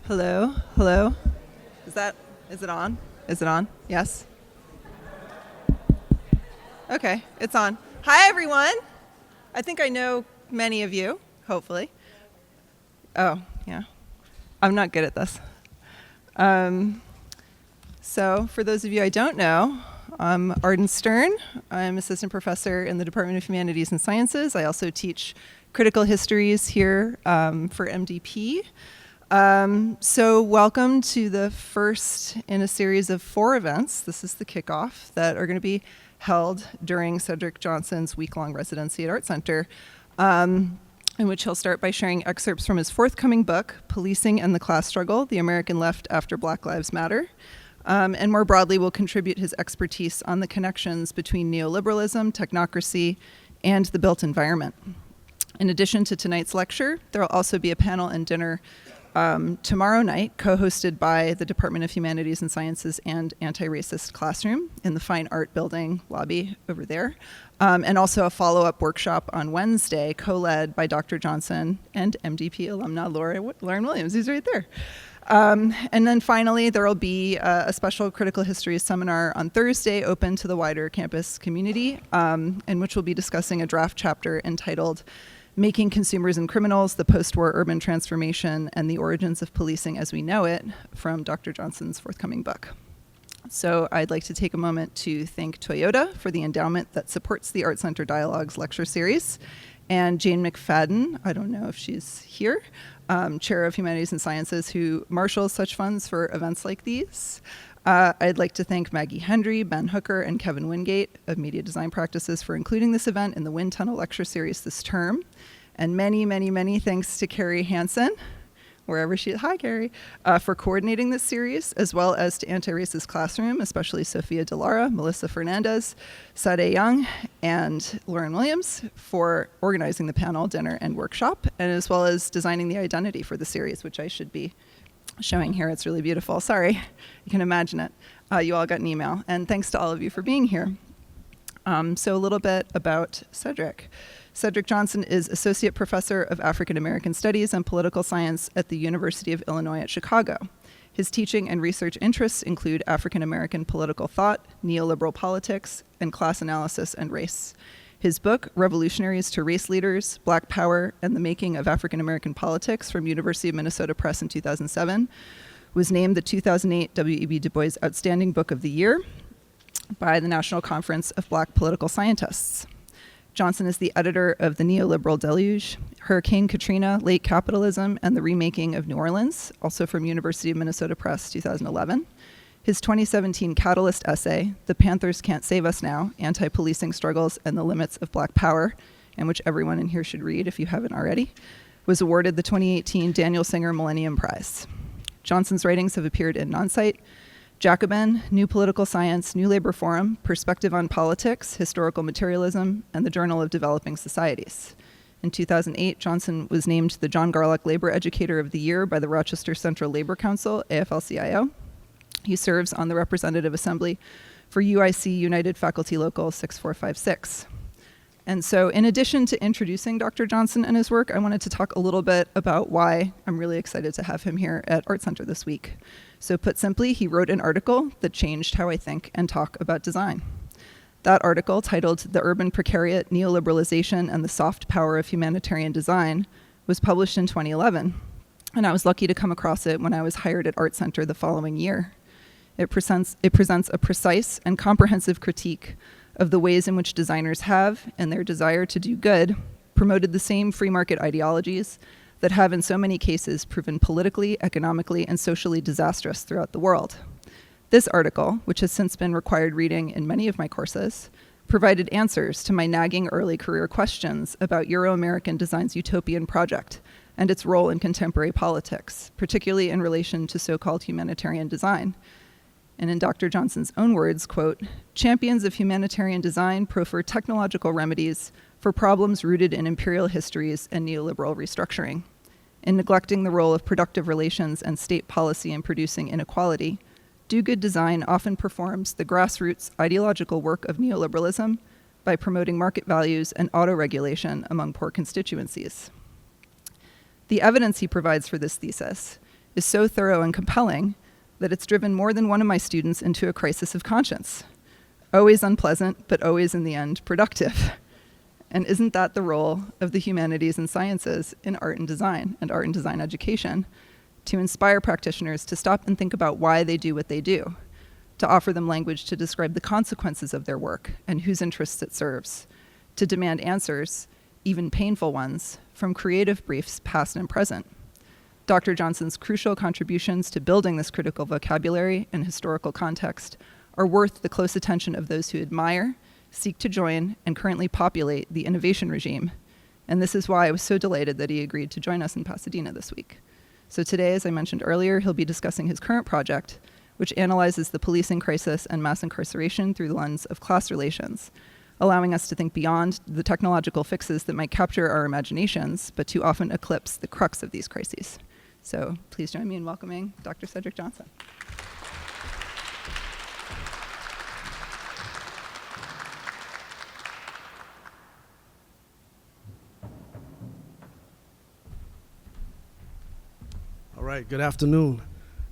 Hello? Hello? Is it on? Is it on? Yes? Okay, it's on. Hi, everyone. I think I know many of you, hopefully. Oh, yeah. I'm not good at this. So, for those of you I don't know, I'm Arden Stern. I'm assistant professor in the Department of Humanities and Sciences. I also teach critical histories here for MDP. So welcome to the first in a series of 4 events. This is the kickoff that are going to be held during Cedric Johnson's week-long residency at ArtCenter, in which he'll start by sharing excerpts from his forthcoming book, Policing and the Class Struggle, The American Left After Black Lives Matter. And more broadly, will contribute his expertise on the connections between neoliberalism, technocracy, and the built environment. In addition to tonight's lecture, there will also be a panel and dinner tomorrow night, co-hosted by the Department of Humanities and Sciences and Anti-Racist Classroom in the Fine Art Building lobby over there. And also a follow-up workshop on Wednesday, co-led by Dr. Johnson and MDP alumna Lauren Williams, who's right there. And then finally, there will be a special critical history seminar on Thursday, open to the wider campus community, in which we'll be discussing a draft chapter entitled Making Consumers and Criminals, the Post-War Urban Transformation and the Origins of Policing as We Know It, from Dr. Johnson's forthcoming book. So I'd like to take a moment to thank Toyota for the endowment that supports the ArtCenter Dialogues lecture series, and Jane McFadden, I don't know if she's here, Chair of Humanities and Sciences, who marshals such funds for events like these. I'd like to thank Maggie Hendry, Ben Hooker, and Kevin Wingate of Media Design Practices for including this event in the Wind Tunnel Lecture Series this term. And many, many, many thanks to Carrie Hansen, wherever she is, hi Carrie, for coordinating this series, as well as to Anti-Racist Classroom, especially Sophia Delara, Melissa Fernandez, Sade Young, and Lauren Williams for organizing the panel, dinner, and workshop, and as well as designing the identity for the series, which I should be showing here. It's really beautiful. Sorry, you can imagine it. You all got an email, and thanks to all of you for being here. So a little bit about Cedric. Cedric Johnson is Associate Professor of African American Studies and Political Science at the University of Illinois at Chicago. His teaching and research interests include African American political thought, neoliberal politics, and class analysis and race. His book, Revolutionaries to Race Leaders, Black Power, and the Making of African American Politics, from University of Minnesota Press in 2007, was named the 2008 W.E.B. Du Bois Outstanding Book of the Year by the National Conference of Black Political Scientists. Johnson is the editor of The Neoliberal Deluge, Hurricane Katrina, Late Capitalism, and the Remaking of New Orleans, also from University of Minnesota Press, 2011. His 2017 Catalyst essay, The Panthers Can't Save Us Now, Anti-Policing Struggles and the Limits of Black Power, and which everyone in here should read if you haven't already, was awarded the 2018 Daniel Singer Millennium Prize. Johnson's writings have appeared in Nonsight, Jacobin, New Political Science, New Labor Forum, Perspective on Politics, Historical Materialism, and the Journal of Developing Societies. In 2008, Johnson was named the John Garlock Labor Educator of the Year by the Rochester Central Labor Council, AFL-CIO. He serves on the Representative Assembly for UIC United Faculty Local 6456. And so in addition to introducing Dr. Johnson and his work, I wanted to talk a little bit about why I'm really excited to have him here at ArtCenter this week. So put simply, he wrote an article that changed how I think and talk about design. That article, titled The Urban Precariat, Neoliberalization, and the Soft Power of Humanitarian Design, was published in 2011. And I was lucky to come across it when I was hired at ArtCenter the following year. It presents a precise and comprehensive critique of the ways in which designers have, in their desire to do good, promoted the same free market ideologies that have in so many cases proven politically, economically, and socially disastrous throughout the world. This article, which has since been required reading in many of my courses, provided answers to my nagging early career questions about Euro-American design's utopian project and its role in contemporary politics, particularly in relation to so-called humanitarian design. And in Dr. Johnson's own words, quote, champions of humanitarian design prefer technological remedies for problems rooted in imperial histories and neoliberal restructuring. In neglecting the role of productive relations and state policy in producing inequality, do-good design often performs the grassroots ideological work of neoliberalism by promoting market values and auto-regulation among poor constituencies. The evidence he provides for this thesis is so thorough and compelling that it's driven more than one of my students into a crisis of conscience. Always unpleasant, but always in the end productive. And isn't that the role of the humanities and sciences in art and design education? To inspire practitioners to stop and think about why they do what they do, to offer them language to describe the consequences of their work and whose interests it serves, to demand answers, even painful ones, from creative briefs past and present. Dr. Johnson's crucial contributions to building this critical vocabulary and historical context are worth the close attention of those who admire, seek to join, and currently populate the innovation regime. And this is why I was so delighted that he agreed to join us in Pasadena this week. So today, as I mentioned earlier, he'll be discussing his current project, which analyzes the policing crisis and mass incarceration through the lens of class relations, allowing us to think beyond the technological fixes that might capture our imaginations, but too often eclipse the crux of these crises. So please join me in welcoming Dr. Cedric Johnson. All right, good afternoon.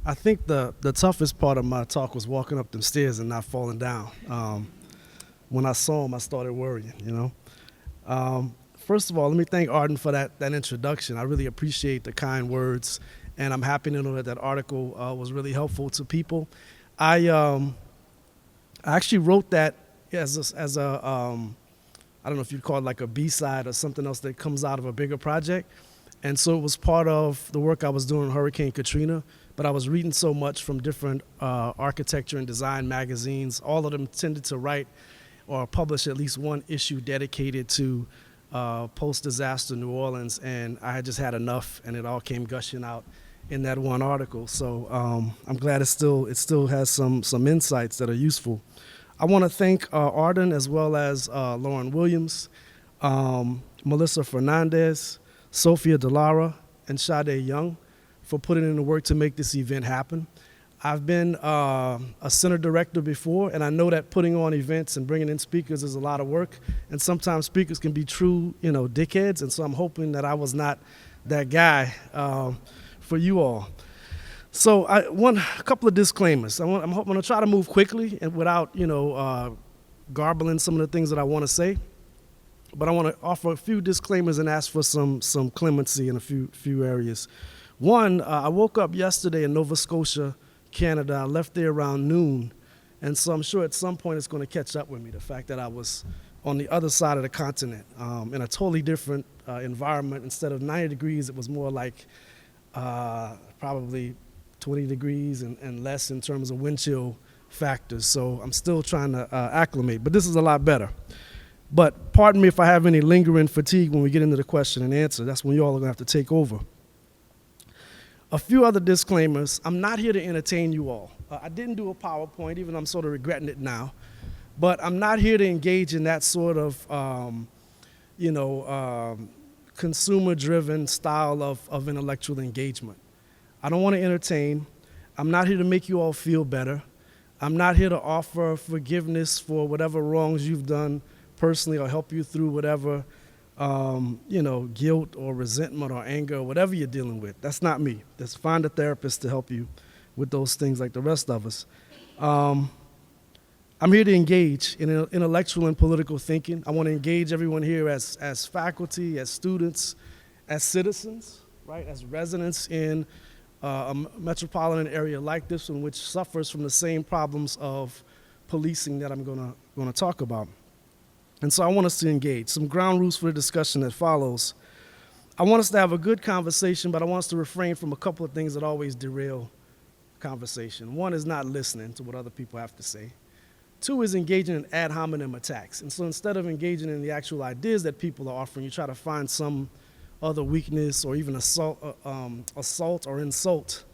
I think the toughest part of my talk was walking up them stairs and not falling down. When I saw him, I started worrying, you know. First of all, let me thank Arden for that introduction. I really appreciate the kind words, and I'm happy to know that that article was really helpful to people. I actually wrote that as a I don't know if you'd call it like a B-side or something else that comes out of a bigger project. And so it was part of the work I was doing in Hurricane Katrina, but I was reading so much from different architecture and design magazines. All of them tended to write or publish at least one issue dedicated to post-disaster New Orleans, and I had just had enough, and it all came gushing out in that one article. So I'm glad it still has some insights that are useful. I want to thank Arden as well as Lauren Williams, Melissa Fernandez, Sophia Delara, and Sade Young for putting in the work to make this event happen. I've been a center director before, and I know that putting on events and bringing in speakers is a lot of work, and sometimes speakers can be true, dickheads, and so I'm hoping that I was not that guy for you all. So a couple of disclaimers. I'm going to try to move quickly and without, garbling some of the things that I want to say. But I want to offer a few disclaimers and ask for some clemency in a few areas. One, I woke up yesterday in Nova Scotia, Canada. I left there around noon, and so I'm sure at some point it's going to catch up with me, the fact that I was on the other side of the continent in a totally different environment. Instead of 90 degrees, it was more like probably 20 degrees and less in terms of wind chill factors. So I'm still trying to acclimate, but this is a lot better. But pardon me if I have any lingering fatigue when we get into the question and answer. That's when you all are going to have to take over. A few other disclaimers. I'm not here to entertain you all. I didn't do a PowerPoint, even though I'm sort of regretting it now. But I'm not here to engage in that sort of, consumer-driven style of intellectual engagement. I don't want to entertain. I'm not here to make you all feel better. I'm not here to offer forgiveness for whatever wrongs you've done personally or help you through whatever, guilt or resentment or anger or whatever you're dealing with. That's not me. Just find a therapist to help you with those things like the rest of us. I'm here to engage in intellectual and political thinking. I want to engage everyone here as faculty, as students, as citizens, right, as residents in a metropolitan area like this one, which suffers from the same problems of policing that I'm going to talk about. And so I want us to engage. Some ground rules for the discussion that follows. I want us to have a good conversation, but I want us to refrain from a couple of things that always derail conversation. One is not listening to what other people have to say. Two is engaging in ad hominem attacks. And so instead of engaging in the actual ideas that people are offering, you try to find some other weakness or even assault or insult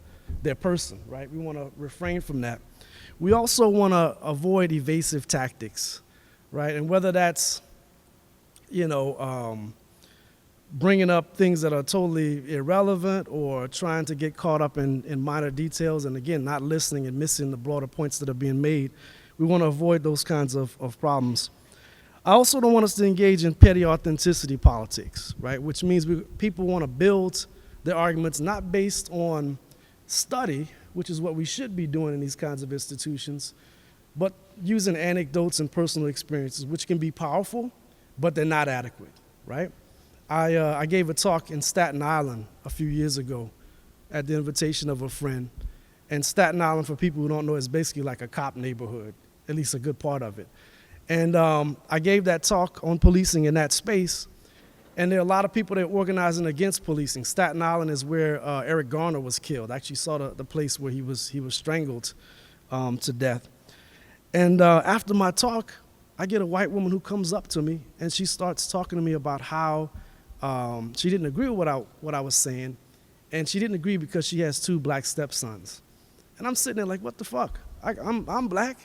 their person, right? We want to refrain from that. We also want to avoid evasive tactics. Right, and whether that's, bringing up things that are totally irrelevant or trying to get caught up in minor details and, again, not listening and missing the broader points that are being made, we want to avoid those kinds of problems. I also don't want us to engage in petty authenticity politics, right, which means people want to build their arguments not based on, study, which is what we should be doing in these kinds of institutions, but using anecdotes and personal experiences, which can be powerful, but they're not adequate, right? I gave a talk in Staten Island a few years ago at the invitation of a friend. And Staten Island, for people who don't know, is basically like a cop neighborhood, at least a good part of it. And I gave that talk on policing in that space. And there are a lot of people that are organizing against policing. Staten Island is where Eric Garner was killed. I actually saw the place where he was strangled to death. And after my talk, I get a white woman who comes up to me, and she starts talking to me about how she didn't agree with what I was saying. And she didn't agree because she has 2 black stepsons. And I'm sitting there like, what the fuck? I'm black,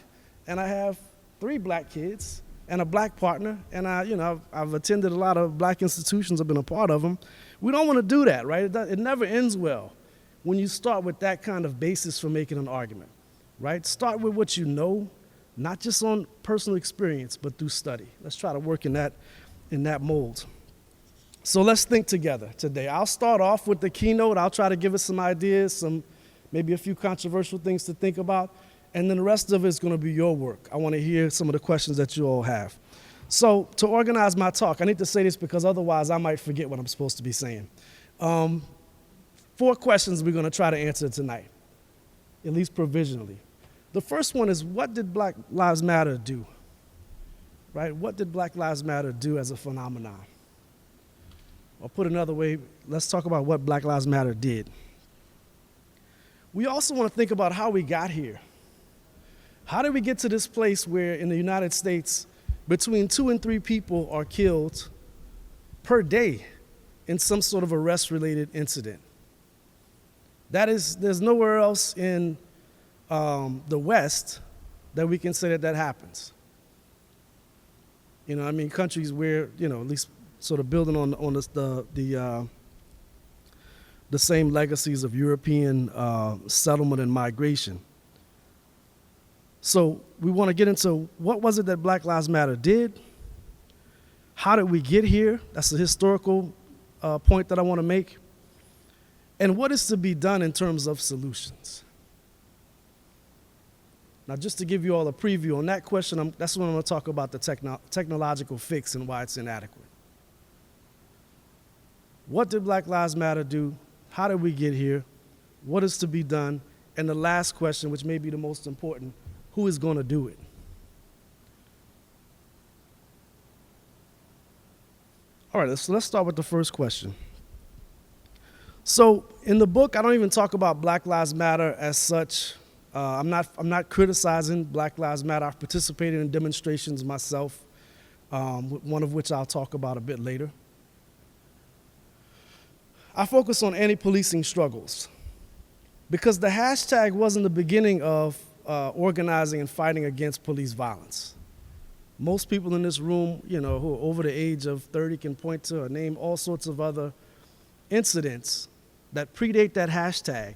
and I have 3 black kids and a black partner, and I've attended a lot of black institutions. I've been a part of them. We don't want to do that, right? It never ends well when you start with that kind of basis for making an argument, right? Start with what you know, not just on personal experience, but through study. Let's try to work in that mold. So let's think together today. I'll start off with the keynote. I'll try to give us some ideas, maybe a few controversial things to think about, and then the rest of it is going to be your work. I want to hear some of the questions that you all have. So to organize my talk, I need to say this because otherwise I might forget what I'm supposed to be saying. 4 questions we're going to try to answer tonight, at least provisionally. The first one is, what did Black Lives Matter do? Right? What did Black Lives Matter do as a phenomenon? Or put another way, let's talk about what Black Lives Matter did. We also want to think about how we got here. How did we get to this place where in the United States, between 2 and 3 people are killed per day in some sort of arrest-related incident? There's nowhere else in the West that we can say that happens. Countries where, at least sort of building on the same legacies of European settlement and migration. So we want to get into what was it that Black Lives Matter did? How did we get here? That's a historical point that I want to make. And what is to be done in terms of solutions? Now, just to give you all a preview on that question, that's when I'm going to talk about the technological fix and why it's inadequate. What did Black Lives Matter do? How did we get here? What is to be done? And the last question, which may be the most important, who is going to do it? All right, let's start with the first question. So in the book, I don't even talk about Black Lives Matter as such. I'm not criticizing Black Lives Matter. I've participated in demonstrations myself, one of which I'll talk about a bit later. I focus on anti-policing struggles because the hashtag wasn't the beginning of organizing and fighting against police violence. Most people in this room, who are over the age of 30 can point to or name all sorts of other incidents that predate that hashtag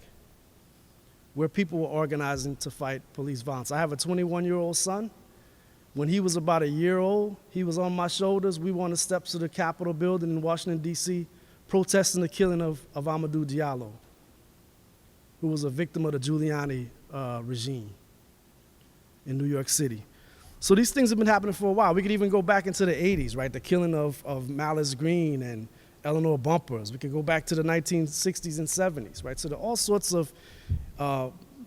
where people were organizing to fight police violence. I have a 21-year-old son. When he was about a year old, he was on my shoulders. We were on the steps of the Capitol building in Washington, D.C., protesting the killing of Amadou Diallo, who was a victim of the Giuliani regime in New York City. So these things have been happening for a while. We could even go back into the 80s, right? The killing of Malice Green and Eleanor Bumpers. We could go back to the 1960s and 70s, right? So there are all sorts of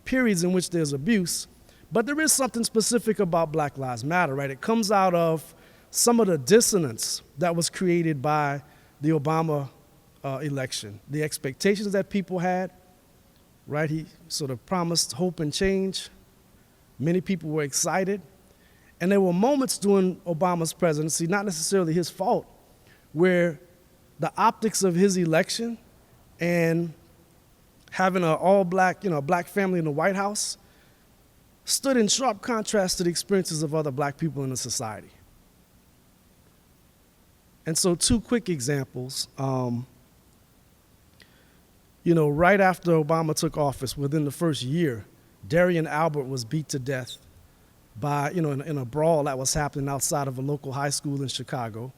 periods in which there's abuse. But there is something specific about Black Lives Matter, right? It comes out of some of the dissonance that was created by the Obama election. The expectations that people had, right? He sort of promised hope and change. Many people were excited. And there were moments during Obama's presidency, not necessarily his fault, where the optics of his election and having an all-black, black family in the White House stood in sharp contrast to the experiences of other black people in the society. And so 2 quick examples. Right after Obama took office, within the first year, Darian Albert was beat to death by, in a brawl that was happening outside of a local high school in Chicago.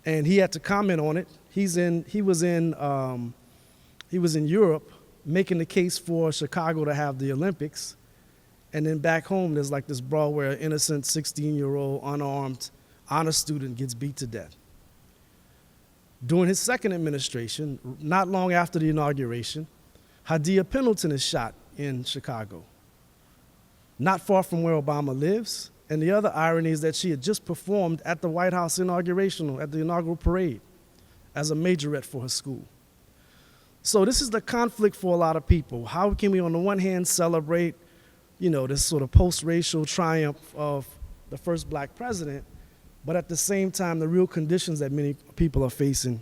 And he had to comment on it. He was in Europe making the case for Chicago to have the Olympics. And then back home, there's like this brawl where an innocent 16-year-old unarmed honor student gets beat to death. During his second administration, not long after the inauguration, Hadia Pendleton is shot in Chicago, not far from where Obama lives. And the other irony is that she had just performed at the White House inauguration, at the inaugural parade, as a majorette for her school. So this is the conflict for a lot of people. How can we, on the one hand, celebrate, this sort of post-racial triumph of the first black president, but at the same time, the real conditions that many people are facing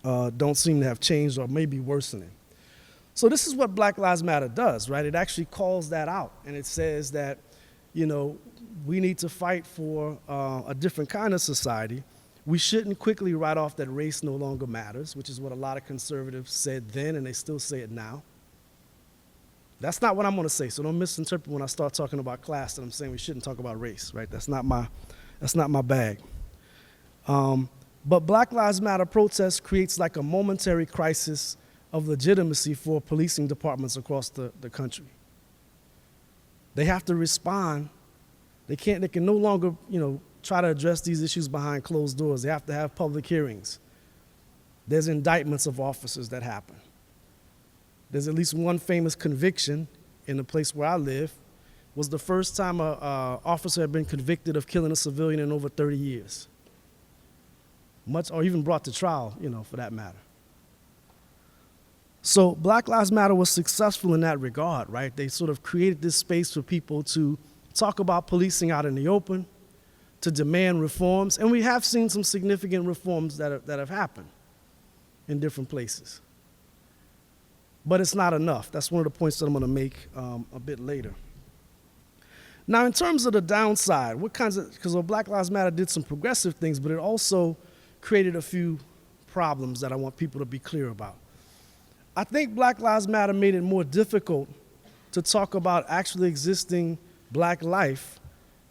don't seem to have changed or may be worsening. So this is what Black Lives Matter does, right? It actually calls that out, and it says that, we need to fight for a different kind of society. We shouldn't quickly write off that race no longer matters, which is what a lot of conservatives said then, and they still say it now. That's not what I'm going to say, so don't misinterpret when I start talking about class that I'm saying we shouldn't talk about race, right? That's not my bag. But Black Lives Matter protest creates like a momentary crisis of legitimacy for policing departments across the country. They have to respond. They can no longer, try to address these issues behind closed doors. They have to have public hearings. There's indictments of officers that happen. There's at least one famous conviction in the place where I live. Was the first time an officer had been convicted of killing a civilian in over 30 years. Or even brought to trial, for that matter. So Black Lives Matter was successful in that regard, right? They sort of created this space for people to talk about policing out in the open, to demand reforms, and we have seen some significant reforms that have happened in different places. But it's not enough. That's one of the points that I'm going to make a bit later. Now, in terms of the downside, because Black Lives Matter did some progressive things, but it also created a few problems that I want people to be clear about. I think Black Lives Matter made it more difficult to talk about actually existing black life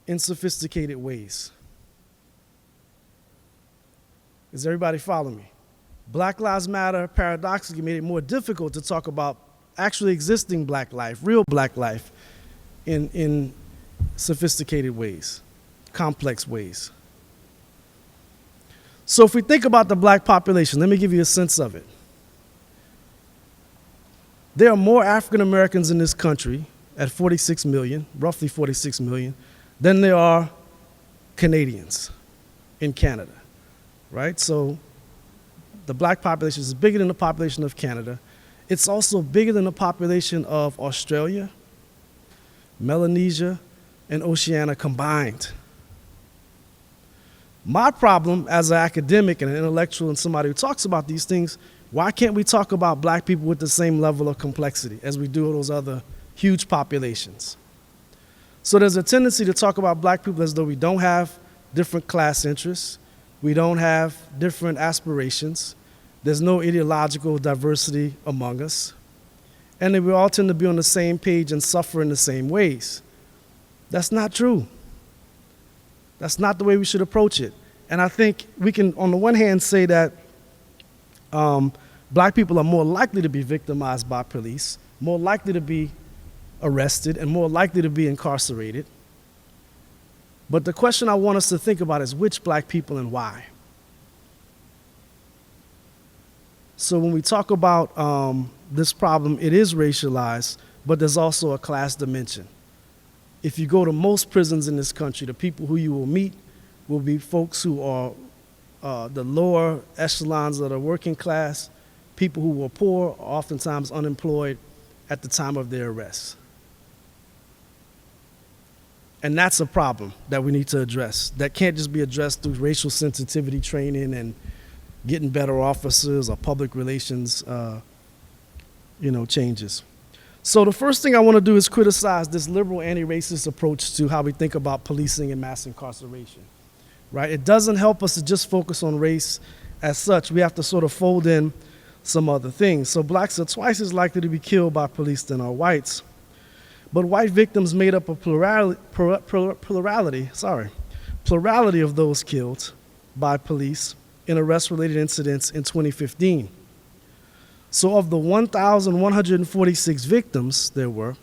in sophisticated ways. Does everybody follow me? Black Lives Matter paradoxically made it more difficult to talk about actually existing black life, real black life, in sophisticated ways, complex ways. So if we think about the black population, let me give you a sense of it. There are more African Americans in this country at 46 million, roughly 46 million, than there are Canadians in Canada, right? So the black population is bigger than the population of Canada. It's also bigger than the population of Australia, Melanesia, and Oceania combined. My problem as an academic and an intellectual and somebody who talks about these things, why can't we talk about black people with the same level of complexity as we do those other huge populations? So there's a tendency to talk about black people as though we don't have different class interests, we don't have different aspirations, there's no ideological diversity among us, and that we all tend to be on the same page and suffer in the same ways. That's not true. That's not the way we should approach it. And I think we can, on the one hand, say that black people are more likely to be victimized by police, more likely to be arrested, and more likely to be incarcerated. But the question I want us to think about is which black people and why. So when we talk about this problem, it is racialized, but there's also a class dimension. If you go to most prisons in this country, the people who you will meet will be folks who are the lower echelons of the working class, people who were poor, oftentimes unemployed at the time of their arrest. And that's a problem that we need to address. That can't just be addressed through racial sensitivity training and getting better officers or public relations changes. So the first thing I want to do is criticize this liberal anti-racist approach to how we think about policing and mass incarceration, right? It doesn't help us to just focus on race as such. We have to sort of fold in some other things. So blacks are twice as likely to be killed by police than are whites. But white victims made up a plurality of those killed by police in arrest-related incidents in 2015. So of the 1,146 victims there were,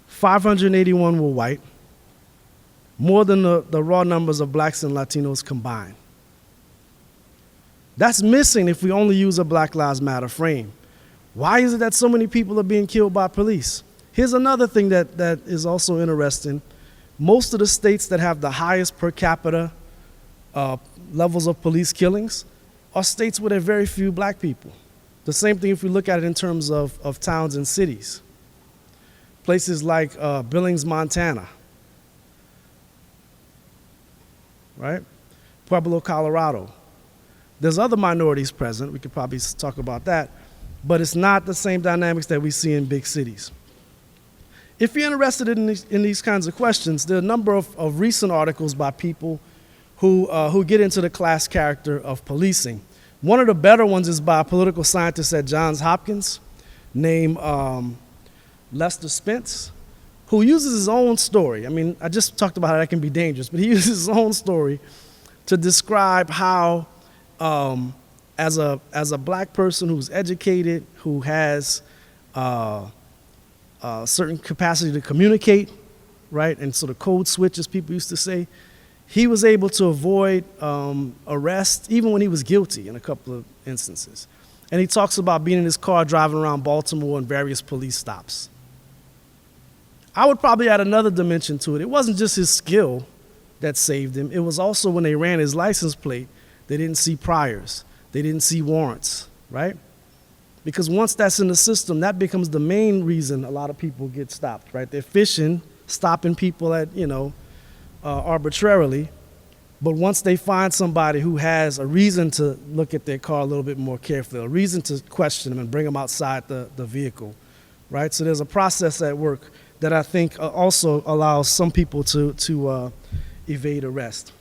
581 were white, more than the raw numbers of blacks and Latinos combined. That's missing if we only use a Black Lives Matter frame. Why is it that so many people are being killed by police? Here's another thing that is also interesting. Most of the states that have the highest per capita levels of police killings are states where there are very few black people. The same thing if we look at it in terms of towns and cities. Places like Billings, Montana, right? Pueblo, Colorado. There's other minorities present. We could probably talk about that. But it's not the same dynamics that we see in big cities. If you're interested in these kinds of questions, there are a number of recent articles by people who get into the class character of policing. One of the better ones is by a political scientist at Johns Hopkins named Lester Spence, who uses his own story. I mean, I just talked about how that can be dangerous, but he uses his own story to describe how, as a black person who's educated, who has certain capacity to communicate, right, and sort of code switch, as people used to say, he was able to avoid arrest even when he was guilty in a couple of instances. And he talks about being in his car driving around Baltimore and various police stops. I would probably add another dimension to it. It wasn't just his skill that saved him. It was also when they ran his license plate, they didn't see priors. They didn't see warrants, right? Because once that's in the system, that becomes the main reason a lot of people get stopped, right? They're fishing, stopping people at, arbitrarily. But once they find somebody who has a reason to look at their car a little bit more carefully, a reason to question them and bring them outside the vehicle, right? So there's a process at work that I think also allows some people to evade arrest.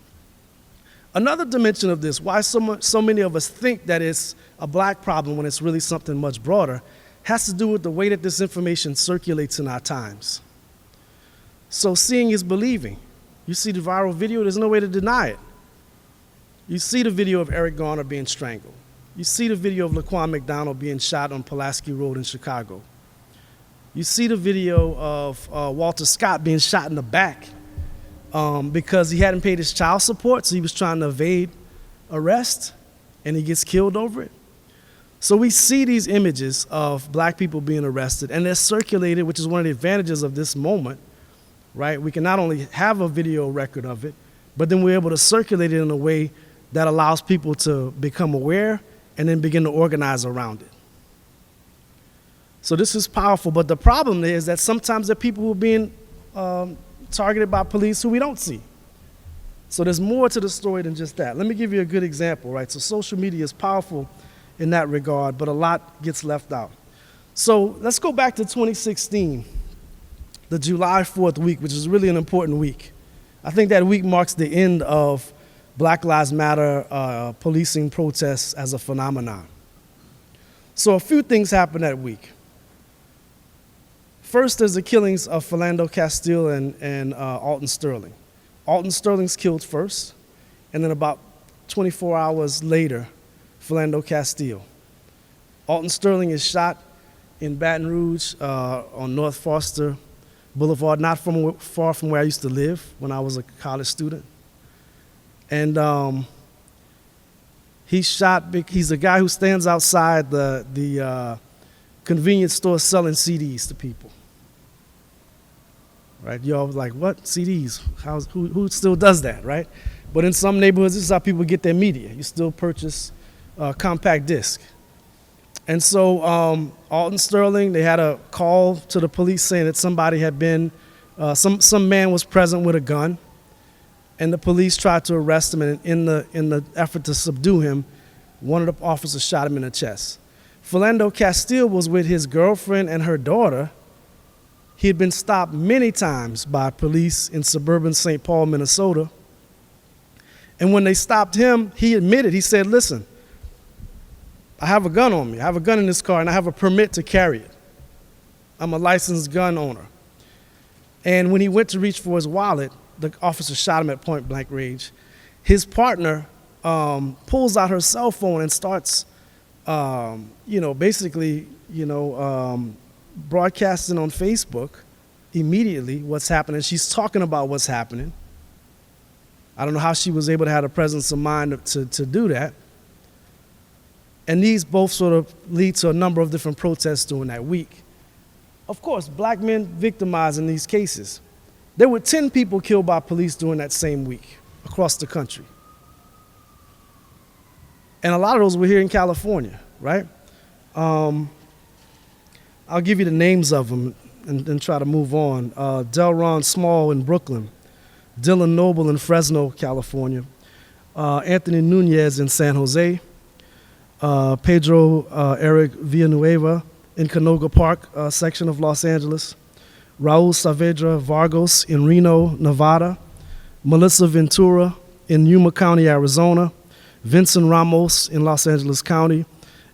Another dimension of this, why so many of us think that it's a black problem when it's really something much broader, has to do with the way that this information circulates in our times. So seeing is believing. You see the viral video, there's no way to deny it. You see the video of Eric Garner being strangled. You see the video of Laquan McDonald being shot on Pulaski Road in Chicago. You see the video of Walter Scott being shot in the back because he hadn't paid his child support, so he was trying to evade arrest, and he gets killed over it. So we see these images of black people being arrested, and they're circulated, which is one of the advantages of this moment, right? We can not only have a video record of it, but then we're able to circulate it in a way that allows people to become aware and then begin to organize around it. So this is powerful, but the problem is that sometimes there are people who are being targeted by police who we don't see. So there's more to the story than just that. Let me give you a good example, right? So social media is powerful in that regard, but a lot gets left out. So let's go back to 2016, the July 4th week, which is really an important week. I think that week marks the end of Black Lives Matter policing protests as a phenomenon. So a few things happened that week. First, there's the killings of Philando Castile and Alton Sterling. Alton Sterling's killed first, and then about 24 hours later, Philando Castile. Alton Sterling is shot in Baton Rouge on North Foster Boulevard, not far from where I used to live when I was a college student. And he's shot, he's a guy who stands outside the convenience store selling CDs to people. Right? You're always like, what? CDs? Who still does that, right? But in some neighborhoods, this is how people get their media. You still purchase compact disc. And so Alton Sterling, they had a call to the police saying that somebody had been, some man was present with a gun, and the police tried to arrest him, and in the effort to subdue him, one of the officers shot him in the chest. Philando Castile was with his girlfriend and her daughter. He had been stopped many times by police in suburban St. Paul, Minnesota. And when they stopped him, he admitted, he said, listen, I have a gun on me. I have a gun in this car, and I have a permit to carry it. I'm a licensed gun owner. And when he went to reach for his wallet, the officer shot him at point blank range. His partner pulls out her cell phone and starts basically, broadcasting on Facebook immediately what's happening. She's talking about what's happening. I don't know how she was able to have the presence of mind to do that. And these both sort of lead to a number of different protests during that week. Of course, black men victimized in these cases. There were 10 people killed by police during that same week across the country. And a lot of those were here in California, right? I'll give you the names of them and try to move on. Delron Small in Brooklyn, Dylan Noble in Fresno, California, Anthony Nunez in San Jose, Pedro Eric Villanueva in Canoga Park section of Los Angeles, Raul Saavedra Vargas in Reno, Nevada, Melissa Ventura in Yuma County, Arizona, Vincent Ramos in Los Angeles County,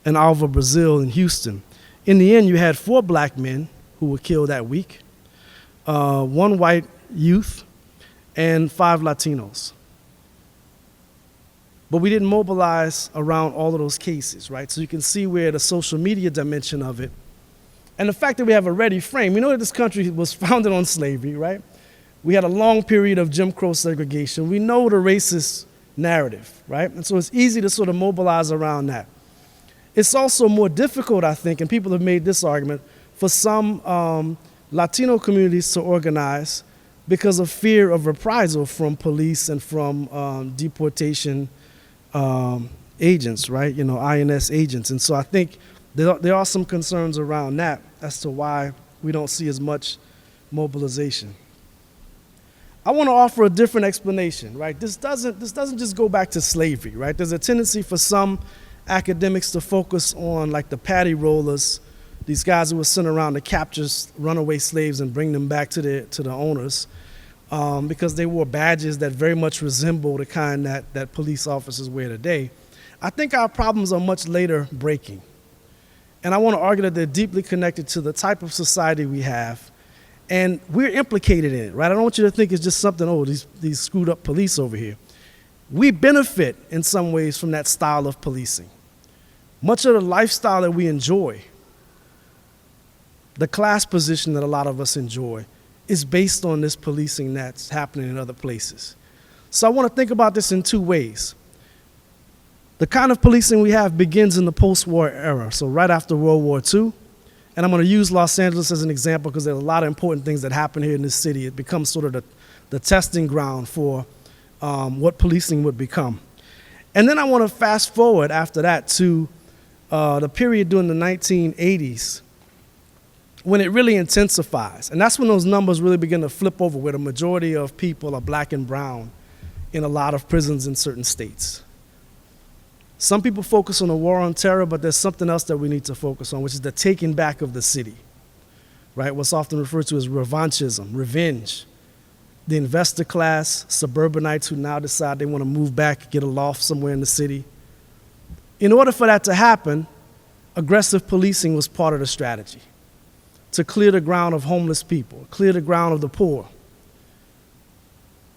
and Alva Brazil in Houston. In the end, you had 4 black men who were killed that week, 1 white youth, and 5 Latinos. But we didn't mobilize around all of those cases, right? So you can see where the social media dimension of it, and the fact that we have a ready frame. We know that this country was founded on slavery, right? We had a long period of Jim Crow segregation. We know the racist narrative, right? And so it's easy to sort of mobilize around that. It's also more difficult, I think, and people have made this argument, for some Latino communities to organize because of fear of reprisal from police and from deportation agents, right? INS agents. And so I think there are some concerns around that as to why we don't see as much mobilization. I want to offer a different explanation, right? This doesn't just go back to slavery, right? There's a tendency for some academics to focus on like the paddy rollers, these guys who were sent around to capture runaway slaves and bring them back to the owners, because they wore badges that very much resemble the kind that police officers wear today. I think our problems are much later breaking. And I want to argue that they're deeply connected to the type of society we have. And we're implicated in it, right? I don't want you to think it's just something, these screwed up police over here. We benefit in some ways from that style of policing. Much of the lifestyle that we enjoy, the class position that a lot of us enjoy, is based on this policing that's happening in other places. So I want to think about this in 2 ways. The kind of policing we have begins in the post-war era, so right after World War II. And I'm going to use Los Angeles as an example because there are a lot of important things that happen here in this city. It becomes sort of the testing ground for what policing would become. And then I want to fast forward after that to the period during the 1980s when it really intensifies. And that's when those numbers really begin to flip over, where the majority of people are black and brown in a lot of prisons in certain states. Some people focus on the war on terror, but there's something else that we need to focus on, which is the taking back of the city, right? What's often referred to as revanchism, revenge. The investor class, suburbanites who now decide they want to move back, get a loft somewhere in the city. In order for that to happen, aggressive policing was part of the strategy, to clear the ground of homeless people, clear the ground of the poor,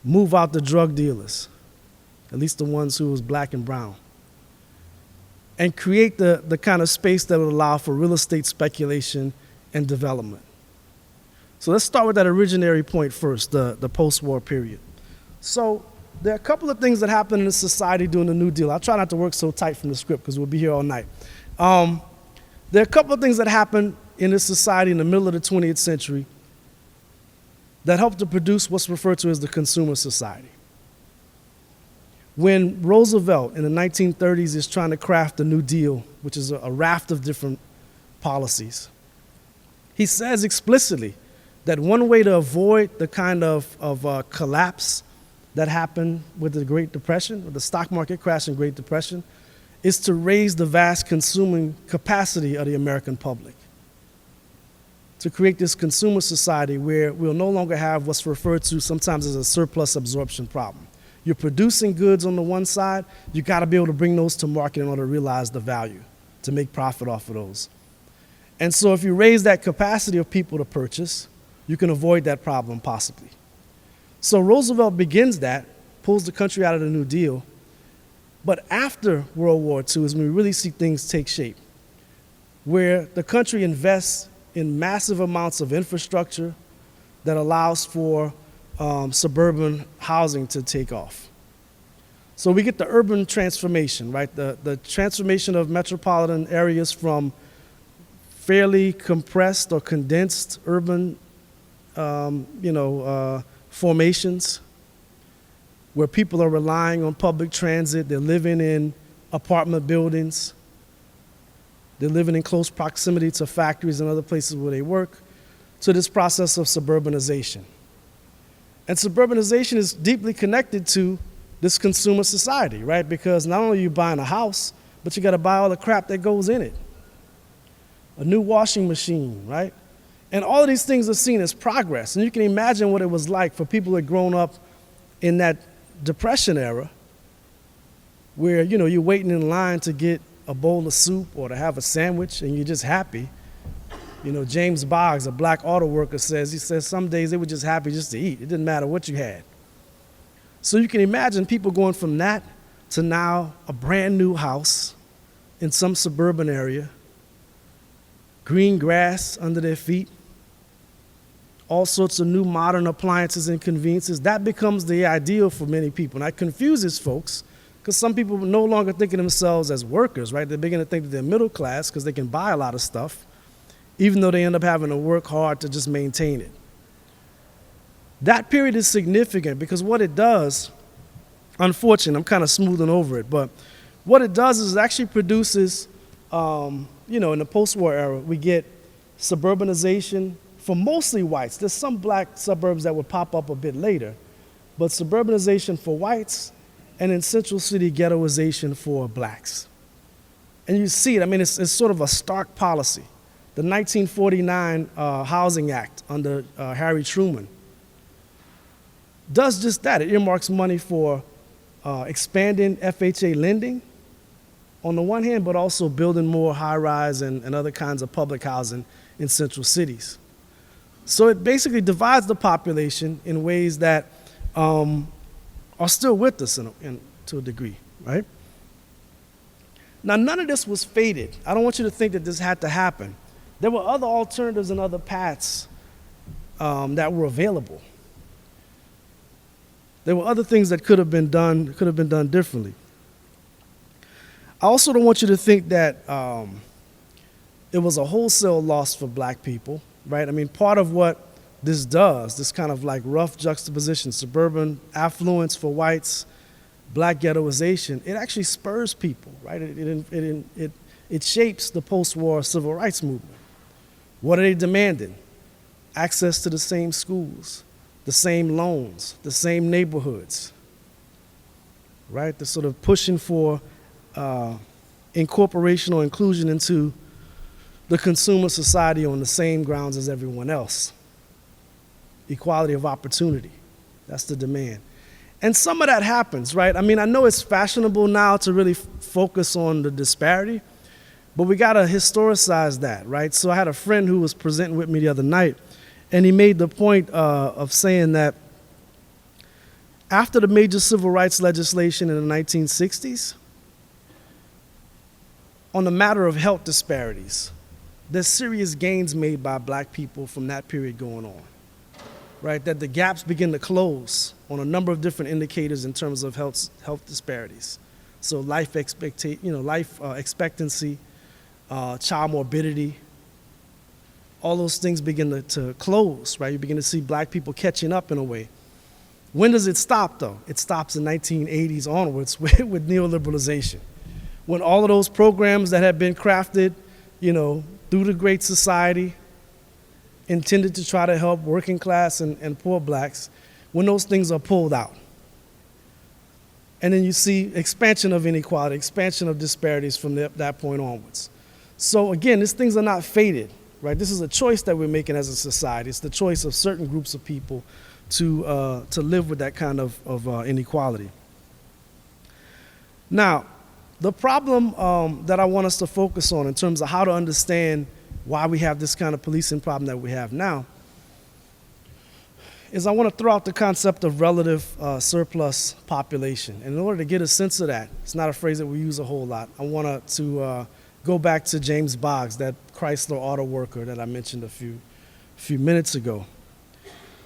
move out the drug dealers, at least the ones who was black and brown, and create the kind of space that would allow for real estate speculation and development. So let's start with that originary point first, the post-war period. So there are a couple of things that happened in the society during the New Deal. I'll try not to work so tight from the script because we'll be here all night. There are a couple of things that happened in this society in the middle of the 20th century that helped to produce what's referred to as the consumer society. When Roosevelt in the 1930s is trying to craft the New Deal, which is a raft of different policies, he says explicitly that one way to avoid the kind of collapse that happened with the Great Depression, with the stock market crash and Great Depression, is to raise the vast consuming capacity of the American public, to create this consumer society where we'll no longer have what's referred to sometimes as a surplus absorption problem. You're producing goods on the one side, you got to be able to bring those to market in order to realize the value, to make profit off of those. And so if you raise that capacity of people to purchase, you can avoid that problem possibly. So Roosevelt begins that, pulls the country out of the New Deal, But after World War II is when we really see things take shape, where the country invests in massive amounts of infrastructure that allows for suburban housing to take off. So we get the urban transformation, right? The transformation of metropolitan areas from fairly compressed or condensed urban formations where people are relying on public transit, they're living in apartment buildings, they're living in close proximity to factories and other places where they work, to this process of suburbanization. And suburbanization is deeply connected to this consumer society, right? Because not only are you buying a house, but you gotta buy all the crap that goes in it. A new washing machine, right? And all of these things are seen as progress. And you can imagine what it was like for people who had grown up in that Depression era, where you're waiting in line to get a bowl of soup or to have a sandwich and you're just happy. James Boggs, a black auto worker, says some days they were just happy just to eat. It didn't matter what you had. So you can imagine people going from that to now a brand new house in some suburban area, green grass under their feet, all sorts of new modern appliances and conveniences. That becomes the ideal for many people. And that confuses folks because some people no longer think of themselves as workers, right? They begin to think that they're middle class because they can buy a lot of stuff, even though they end up having to work hard to just maintain it. That period is significant because what it does, unfortunately, I'm kind of smoothing over it, but what it does is it actually produces, in the post-war era, we get suburbanization for mostly whites. There's some black suburbs that would pop up a bit later, but suburbanization for whites and in Central City, ghettoization for blacks. And you see it, it's sort of a stark policy. The 1949 Housing Act under Harry Truman does just that. It earmarks money for expanding FHA lending on the one hand, but also building more high-rise and other kinds of public housing in central cities. So it basically divides the population in ways that are still with us to a degree, right? Now, none of this was fated. I don't want you to think that this had to happen. There were other alternatives and other paths that were available. There were other things that could have been done differently. I also don't want you to think that it was a wholesale loss for black people, right? Part of what this does, this kind of like rough juxtaposition, suburban affluence for whites, black ghettoization, it actually spurs people, right? It shapes the post-war civil rights movement. What are they demanding? Access to the same schools, the same loans, the same neighborhoods, right? They're sort of pushing for incorporation or inclusion into the consumer society on the same grounds as everyone else. Equality of opportunity, that's the demand. And some of that happens, right? I know it's fashionable now to really focus on the disparity, but we gotta historicize that, right? So I had a friend who was presenting with me the other night, and he made the point of saying that after the major civil rights legislation in the 1960s, on the matter of health disparities, there's serious gains made by black people from that period going on, right? That the gaps begin to close on a number of different indicators in terms of health disparities. So life expectancy, child morbidity, all those things begin to close, right? You begin to see black people catching up in a way. When does it stop, though? It stops in 1980s onwards with neoliberalization, when all of those programs that had been crafted, through the Great Society, intended to try to help working class and poor blacks, when those things are pulled out. And then you see expansion of inequality, expansion of disparities from that point onwards. So again, these things are not fated, right? This is a choice that we're making as a society. It's the choice of certain groups of people to live with that kind of inequality. Now, the problem that I want us to focus on in terms of how to understand why we have this kind of policing problem that we have now is I want to throw out the concept of relative surplus population. And in order to get a sense of that, it's not a phrase that we use a whole lot. I want to go back to James Boggs, that Chrysler auto worker that I mentioned a few minutes ago.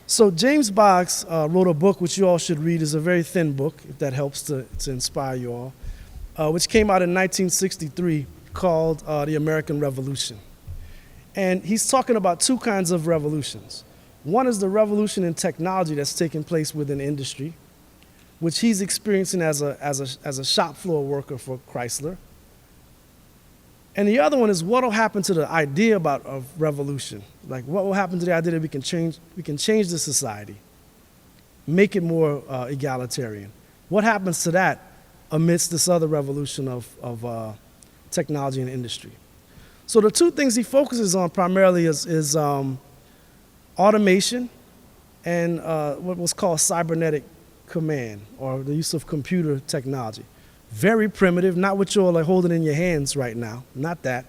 So James Boggs wrote a book which you all should read. It's a very thin book, if that helps to inspire you all, which came out in 1963 called The American Revolution. And he's talking about two kinds of revolutions. One is the revolution in technology that's taking place within industry, which he's experiencing as a shop floor worker for Chrysler. And the other one is what will happen to the idea of revolution. Like what will happen to the idea that we can change the society, make it more egalitarian. What happens to that amidst this other revolution of technology and industry? So the two things he focuses on primarily is automation and what was called cybernetic command, or the use of computer technology. Very primitive, not what you're like holding in your hands right now, not that,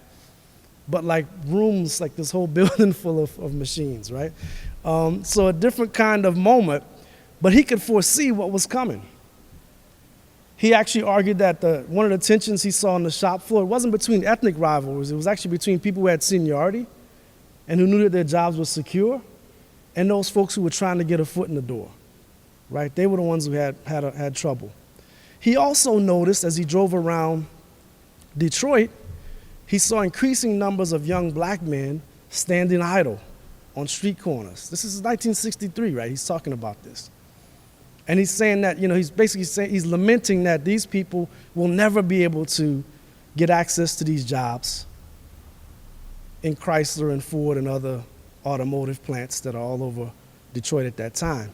but like rooms, like this whole building full of machines, right? So a different kind of moment, but he could foresee what was coming. He actually argued that one of the tensions he saw on the shop floor, it wasn't between ethnic rivalries, it was actually between people who had seniority and who knew that their jobs were secure, and those folks who were trying to get a foot in the door, right? They were the ones who had trouble. He also noticed as he drove around Detroit, he saw increasing numbers of young black men standing idle on street corners. This is 1963, right? He's talking about this. And he's saying that, he's basically saying, he's lamenting that these people will never be able to get access to these jobs in Chrysler and Ford and other automotive plants that are all over Detroit at that time.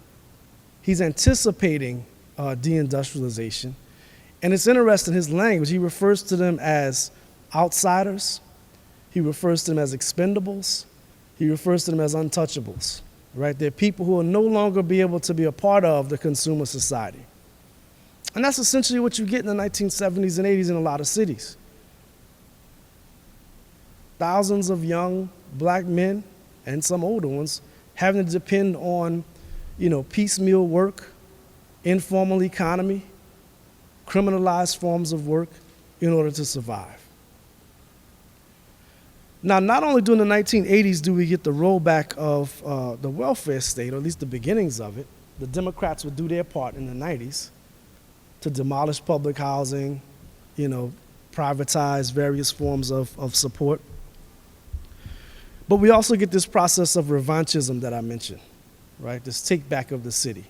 He's anticipating deindustrialization. And it's interesting, his language, he refers to them as outsiders, he refers to them as expendables, he refers to them as untouchables, right? They're people who will no longer be able to be a part of the consumer society. And that's essentially what you get in the 1970s and 80s in a lot of cities. Thousands of young black men, and some older ones, having to depend on, piecemeal work, informal economy, criminalized forms of work in order to survive. Now, not only during the 1980s do we get the rollback of the welfare state, or at least the beginnings of it. The Democrats would do their part in the 90s to demolish public housing, privatize various forms of support. But we also get this process of revanchism that I mentioned, right? This take back of the city,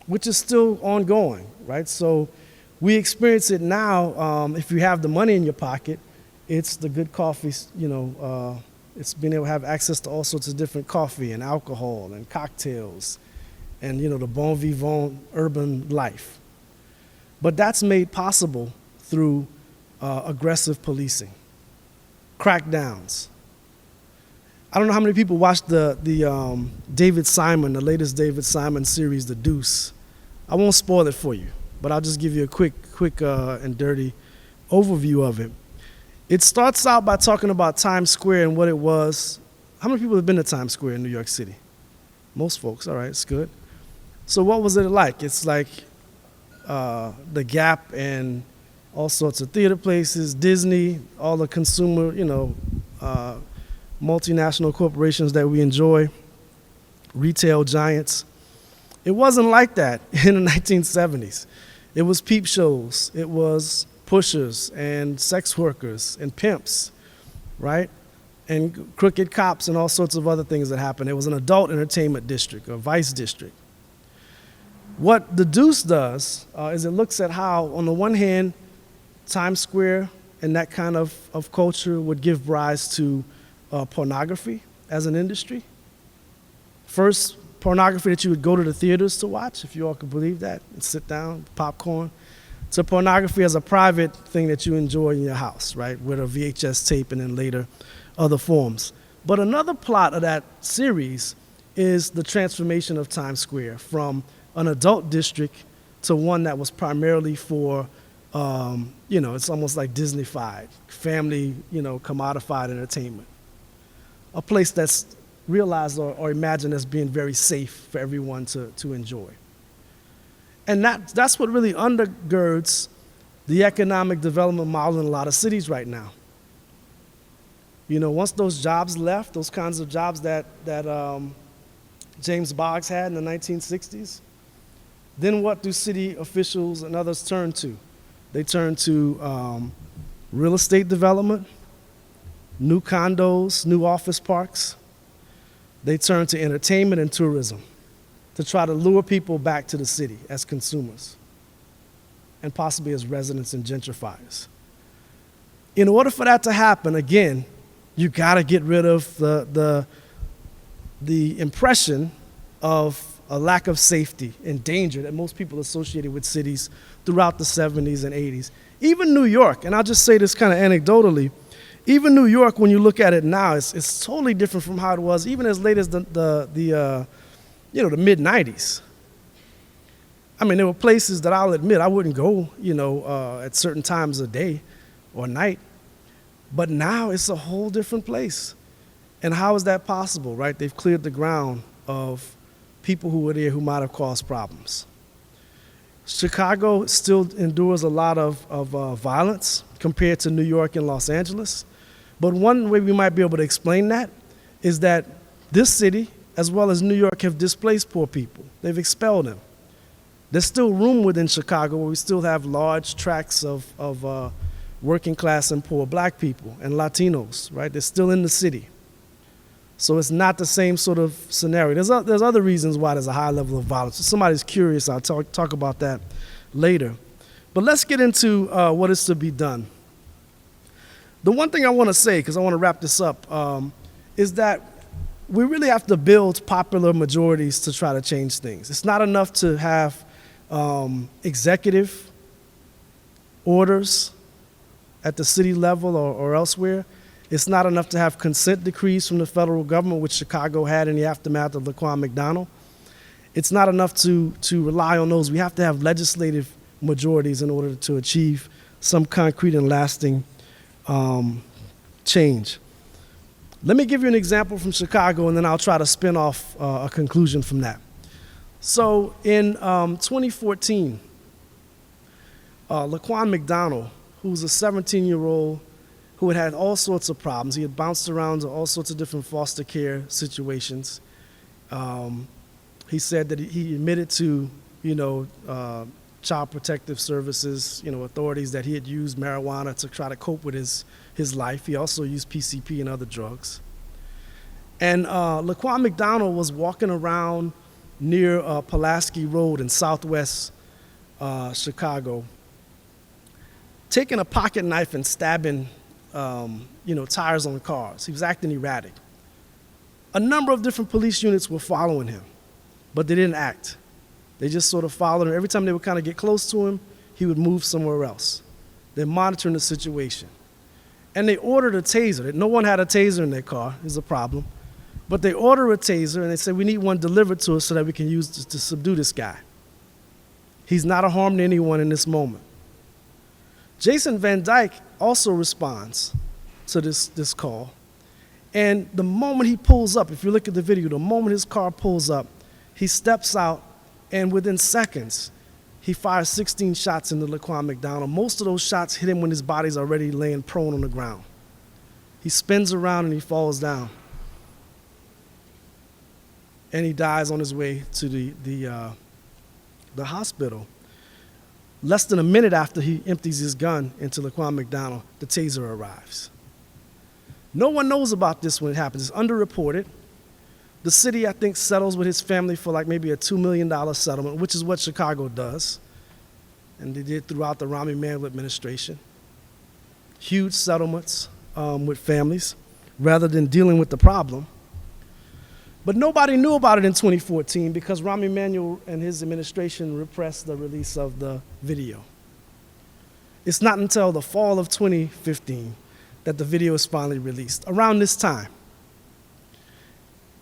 which is still ongoing, right? So we experience it now. If you have the money in your pocket, it's the good coffee, it's being able to have access to all sorts of different coffee and alcohol and cocktails and, the bon vivant urban life. But that's made possible through aggressive policing, crackdowns. I don't know how many people watched the David Simon, the latest David Simon series, The Deuce. I won't spoil it for you, but I'll just give you a quick and dirty overview of it. It starts out by talking about Times Square and what it was. How many people have been to Times Square in New York City? Most folks, all right, it's good. So what was it like? It's like the Gap and all sorts of theater places, Disney, all the consumer, multinational corporations that we enjoy, retail giants. It wasn't like that in the 1970s. It was peep shows, it was pushers and sex workers and pimps, right? And crooked cops and all sorts of other things that happened. It was an adult entertainment district, or vice district. What The Deuce does is it looks at how, on the one hand, Times Square and that kind of culture would give rise to pornography as an industry. First, pornography that you would go to the theaters to watch, if you all could believe that, and sit down, popcorn, to pornography as a private thing that you enjoy in your house, right, with a VHS tape and then later other forms. But another plot of that series is the transformation of Times Square from an adult district to one that was primarily for, it's almost like Disney-fied, family, commodified entertainment. A place that's realized or imagined as being very safe for everyone to enjoy. And that's what really undergirds the economic development model in a lot of cities right now. You know, once those jobs left, those kinds of jobs that James Boggs had in the 1960s, then what do city officials and others turn to? They turn to real estate development, new condos, new office parks. They turn to entertainment and tourism to try to lure people back to the city as consumers and possibly as residents and gentrifiers. In order for that to happen, again, you gotta get rid of the impression of a lack of safety and danger that most people associated with cities throughout the 70s and 80s. Even New York, and I'll just say this kind of anecdotally, even New York, when you look at it now, it's totally different from how it was even as late as the mid-90s. I mean, there were places that I'll admit I wouldn't go, at certain times of day or night. But now it's a whole different place. And how is that possible, right? They've cleared the ground of people who were there who might have caused problems. Chicago still endures a lot of violence compared to New York and Los Angeles. But one way we might be able to explain that is that this city, as well as New York, have displaced poor people. They've expelled them. There's still room within Chicago where we still have large tracts of working class and poor black people and Latinos, right? They're still in the city. So it's not the same sort of scenario. There's other reasons why there's a high level of violence. If somebody's curious, I'll talk about that later. But let's get into what is to be done. The one thing I want to say, because I want to wrap this up, is that we really have to build popular majorities to try to change things. It's not enough to have executive orders at the city level or elsewhere. It's not enough to have consent decrees from the federal government, which Chicago had in the aftermath of Laquan McDonald. It's not enough to rely on those. We have to have legislative majorities in order to achieve some concrete and lasting change. Let me give you an example from Chicago, and then I'll try to spin off a conclusion from that. So in 2014, Laquan McDonald, who was a 17-year-old who had all sorts of problems. He had bounced around to all sorts of different foster care situations. He said that he admitted to, Child Protective Services, authorities, that he had used marijuana to try to cope with his life. He also used PCP and other drugs. And Laquan McDonald was walking around near Pulaski Road in southwest Chicago, taking a pocket knife and stabbing tires on cars. He was acting erratic. A number of different police units were following him, but they didn't act. They just sort of followed him. Every time they would kind of get close to him, he would move somewhere else. They're monitoring the situation. And they ordered a taser. No one had a taser in their car. It's a problem. But they ordered a taser, and they said, we need one delivered to us so that we can use it to subdue this guy. He's not a harm to anyone in this moment. Jason Van Dyke also responds to this call. And the moment he pulls up, if you look at the video, the moment his car pulls up, he steps out, and within seconds, he fires 16 shots into Laquan McDonald. Most of those shots hit him when his body's already laying prone on the ground. He spins around and he falls down. And he dies on his way to the hospital. Less than a minute after he empties his gun into Laquan McDonald, the taser arrives. No one knows about this when it happens. It's underreported. The city, I think, settles with his family for like maybe a $2 million settlement, which is what Chicago does. And they did throughout the Rahm Emanuel administration. Huge settlements with families rather than dealing with the problem. But nobody knew about it in 2014 because Rahm Emanuel and his administration repressed the release of the video. It's not until the fall of 2015 that the video is finally released, around this time.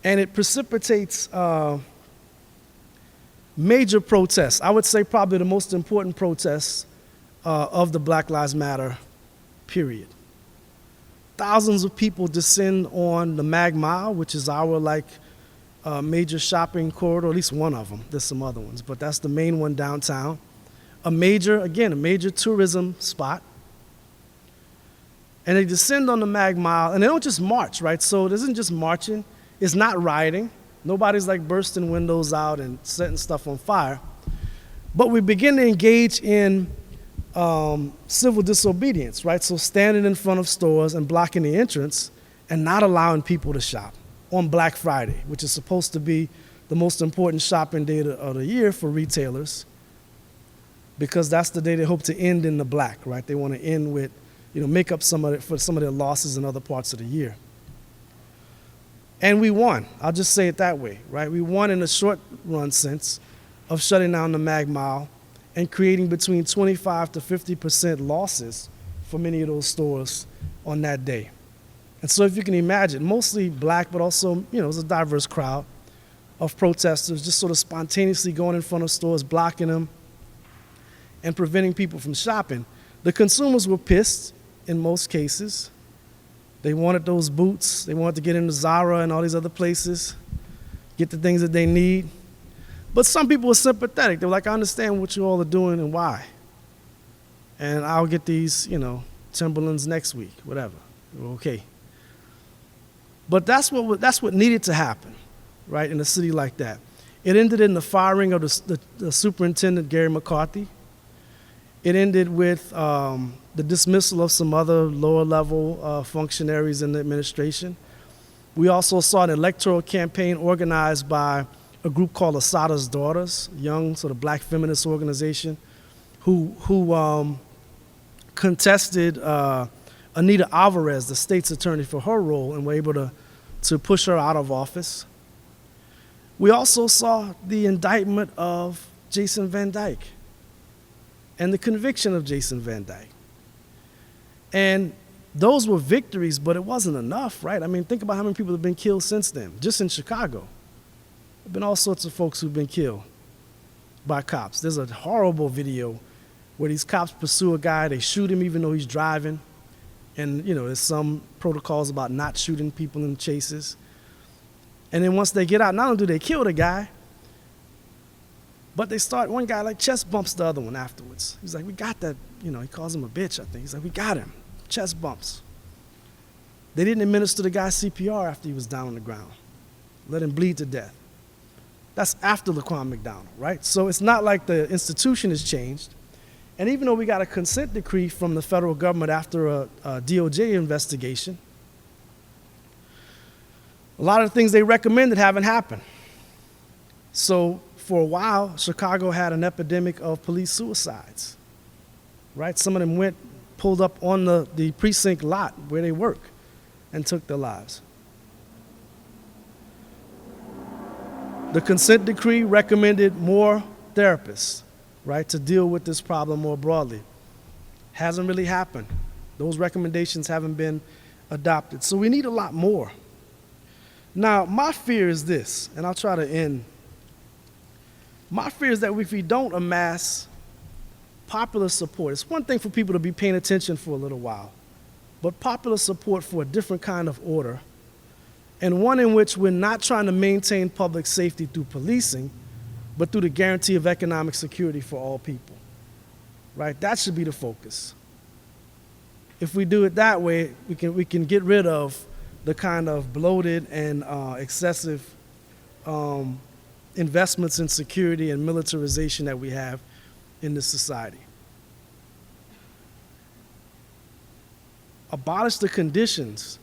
And it precipitates major protests. I would say probably the most important protests of the Black Lives Matter period. thousands of people descend on the Mag Mile, which is our major shopping corridor, at least one of them. There's some other ones, but that's the main one downtown. A major tourism spot. And they descend on the Mag Mile, and they don't just march, right? So it isn't just marching. It's not rioting. Nobody's bursting windows out and setting stuff on fire. But we begin to engage in civil disobedience, right? So standing in front of stores and blocking the entrance and not allowing people to shop on Black Friday, which is supposed to be the most important shopping day of the year for retailers, because that's the day they hope to end in the black, right? They want to end with, make up some of their losses in other parts of the year. And we won. I'll just say it that way, right? We won in the short run sense of shutting down the Mag Mile and creating between 25 to 50% losses for many of those stores on that day. And so if you can imagine, mostly black, but also, it was a diverse crowd of protesters just sort of spontaneously going in front of stores, blocking them, and preventing people from shopping. The consumers were pissed in most cases. They wanted those boots. They wanted to get into Zara and all these other places, get the things that they need. But some people were sympathetic. They were like, I understand what you all are doing and why. And I'll get these, Timberlands next week, whatever. Okay. But that's what needed to happen, right, in a city like that. It ended in the firing of the superintendent, Gary McCarthy. It ended with the dismissal of some other lower-level functionaries in the administration. We also saw an electoral campaign organized by a group called Asada's Daughters, a young sort of black feminist organization, who contested Anita Alvarez, the state's attorney, for her role, and were able to push her out of office. We also saw the indictment of Jason Van Dyke and the conviction of Jason Van Dyke. And those were victories, but it wasn't enough, right? I mean, think about how many people have been killed since then, just in Chicago. There have been all sorts of folks who've been killed by cops. There's a horrible video where these cops pursue a guy, they shoot him even though he's driving. And, there's some protocols about not shooting people in chases. And then once they get out, not only do they kill the guy, but one guy chest bumps the other one afterwards. He's like, we got that, he calls him a bitch, I think. He's like, we got him, chest bumps. They didn't administer the guy CPR after he was down on the ground. Let him bleed to death. That's after Laquan McDonald, right? So it's not like the institution has changed. And even though we got a consent decree from the federal government after a DOJ investigation, a lot of the things they recommended haven't happened. So for a while, Chicago had an epidemic of police suicides, right? Some of them pulled up on the precinct lot where they work and took their lives. The consent decree recommended more therapists, right, to deal with this problem more broadly. Hasn't really happened. Those recommendations haven't been adopted. So we need a lot more. Now, my fear is this, and I'll try to end. My fear is that if we don't amass popular support, it's one thing for people to be paying attention for a little while, but popular support for a different kind of order, and one in which we're not trying to maintain public safety through policing, but through the guarantee of economic security for all people, right? That should be the focus. If we do it that way, we can get rid of the kind of bloated and excessive investments in security and militarization that we have in this society. Abolish the conditions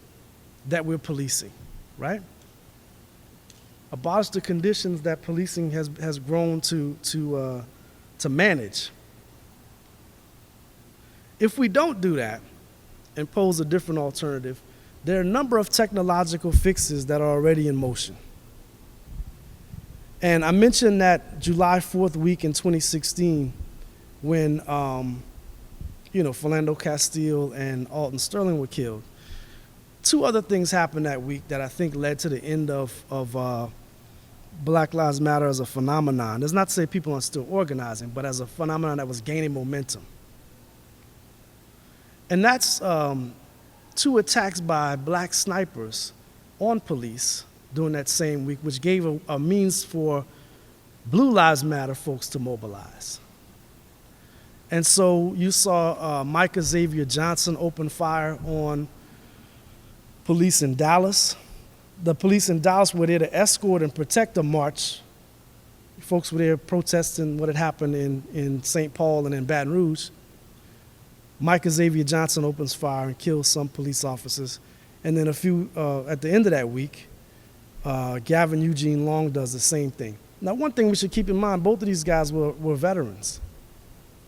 that we're policing, right? Abolish the conditions that policing has grown to manage. If we don't do that and pose a different alternative, there are a number of technological fixes that are already in motion. And I mentioned that July 4th week in 2016 when Philando Castile and Alton Sterling were killed. Two other things happened that week that I think led to the end of Black Lives Matter as a phenomenon. That's not to say people aren't still organizing, but as a phenomenon that was gaining momentum. And that's 2 attacks by black snipers on police during that same week, which gave a means for Blue Lives Matter folks to mobilize. And so you saw Micah Xavier Johnson open fire on police in Dallas. The police in Dallas were there to escort and protect the march. Folks were there protesting what had happened in St. Paul and in Baton Rouge. Micah Xavier Johnson opens fire and kills some police officers. And then at the end of that week, Gavin Eugene Long does the same thing. Now, one thing we should keep in mind, both of these guys were veterans.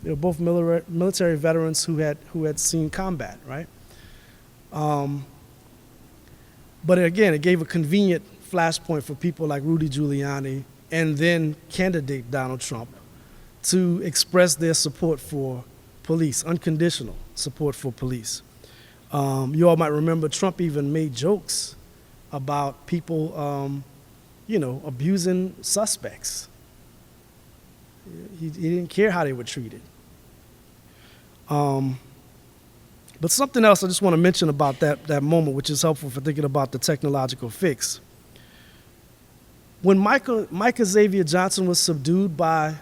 They were both military veterans who had seen combat, right? But again, it gave a convenient flashpoint for people like Rudy Giuliani and then candidate Donald Trump to express their support for police, unconditional support for police. You all might remember Trump even made jokes about people, abusing suspects. He didn't care how they were treated. But something else I just want to mention about that moment, which is helpful for thinking about the technological fix. When Micah Xavier Johnson was subdued by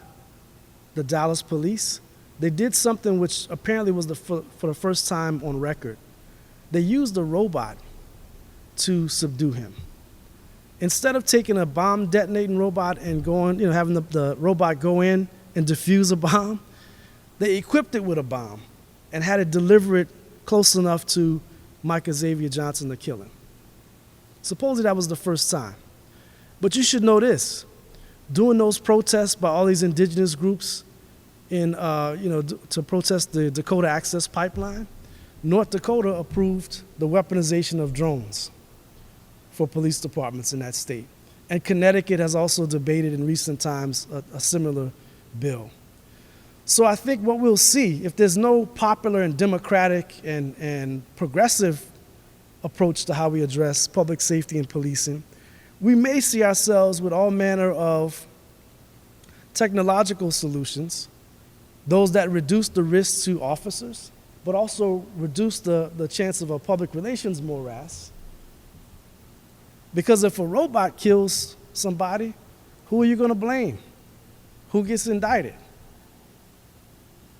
the Dallas police, they did something which apparently was for the first time on record. They used a robot to subdue him. Instead of taking a bomb detonating robot and having the robot go in and defuse a bomb, they equipped it with a bomb and had it deliver it close enough to Micah Xavier Johnson to kill him. Supposedly that was the first time. But you should know this. During those protests by all these indigenous groups to protest the Dakota Access Pipeline, North Dakota approved the weaponization of drones for police departments in that state. And Connecticut has also debated in recent times a similar bill. So I think what we'll see, if there's no popular and democratic and progressive approach to how we address public safety and policing, we may see ourselves with all manner of technological solutions, those that reduce the risk to officers, but also reduce the chance of a public relations morass. Because if a robot kills somebody, who are you going to blame? Who gets indicted?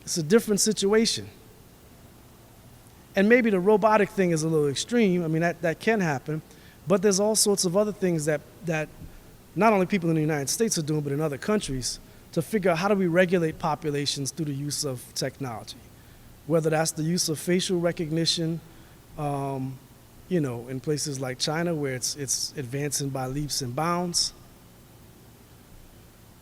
It's a different situation. And maybe the robotic thing is a little extreme. I mean, that can happen. But there's all sorts of other things that not only people in the United States are doing, but in other countries, to figure out how do we regulate populations through the use of technology. Whether that's the use of facial recognition, in places like China where it's advancing by leaps and bounds,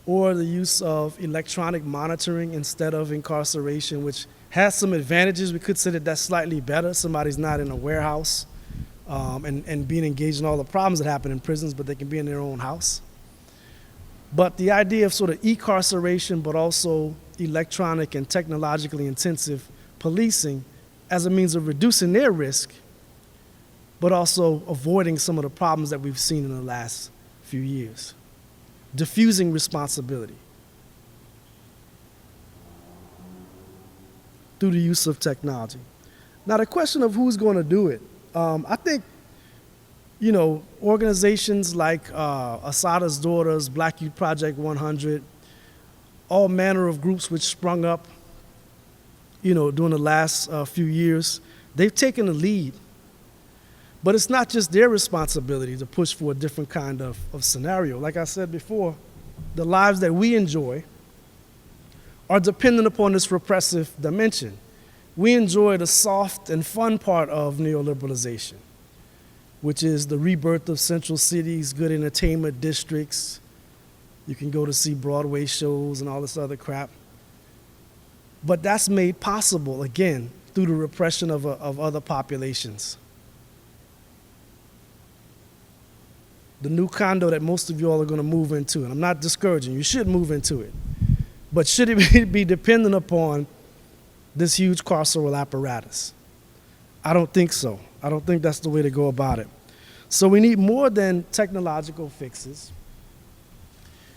or the use of electronic monitoring instead of incarceration, which has some advantages. We could say that that's slightly better. Somebody's not in a warehouse and being engaged in all the problems that happen in prisons, but they can be in their own house. But the idea of sort of e-carceration, but also electronic and technologically intensive policing as a means of reducing their risk, but also avoiding some of the problems that we've seen in the last few years. Diffusing responsibility through the use of technology. Now, the question of who's going to do it, I think, organizations like Asada's Daughters, Black Youth Project 100, all manner of groups which sprung up, during the last few years, they've taken the lead. But it's not just their responsibility to push for a different kind of scenario. Like I said before, the lives that we enjoy are dependent upon this repressive dimension. We enjoy the soft and fun part of neoliberalization, which is the rebirth of central cities, good entertainment districts. You can go to see Broadway shows and all this other crap. But that's made possible, again, through the repression of other populations. The new condo that most of you all are going to move into, and I'm not discouraging, you should move into it. But should it be dependent upon this huge carceral apparatus? I don't think so. I don't think that's the way to go about it. So we need more than technological fixes.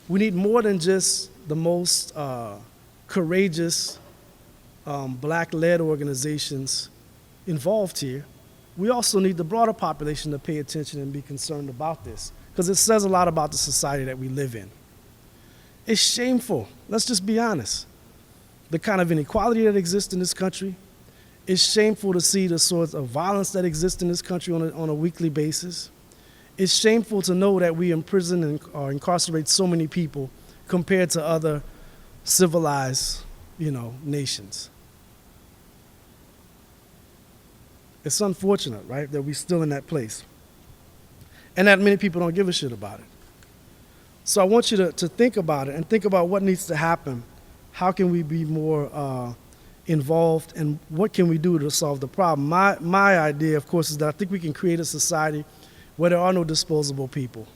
We need more than just the most courageous black-led organizations involved here. we also need the broader population to pay attention and be concerned about this, because it says a lot about the society that we live in. It's shameful. Let's just be honest. The kind of inequality that exists in this country. It's shameful to see the sorts of violence that exist in this country on a weekly basis. It's shameful to know that we imprison or incarcerate so many people compared to other civilized, nations. It's unfortunate, right, that we're still in that place. And that many people don't give a shit about it. So I want you to think about it and think about what needs to happen. How can we be more involved, and what can we do to solve the problem? My idea, of course, is that I think we can create a society where there are no disposable people,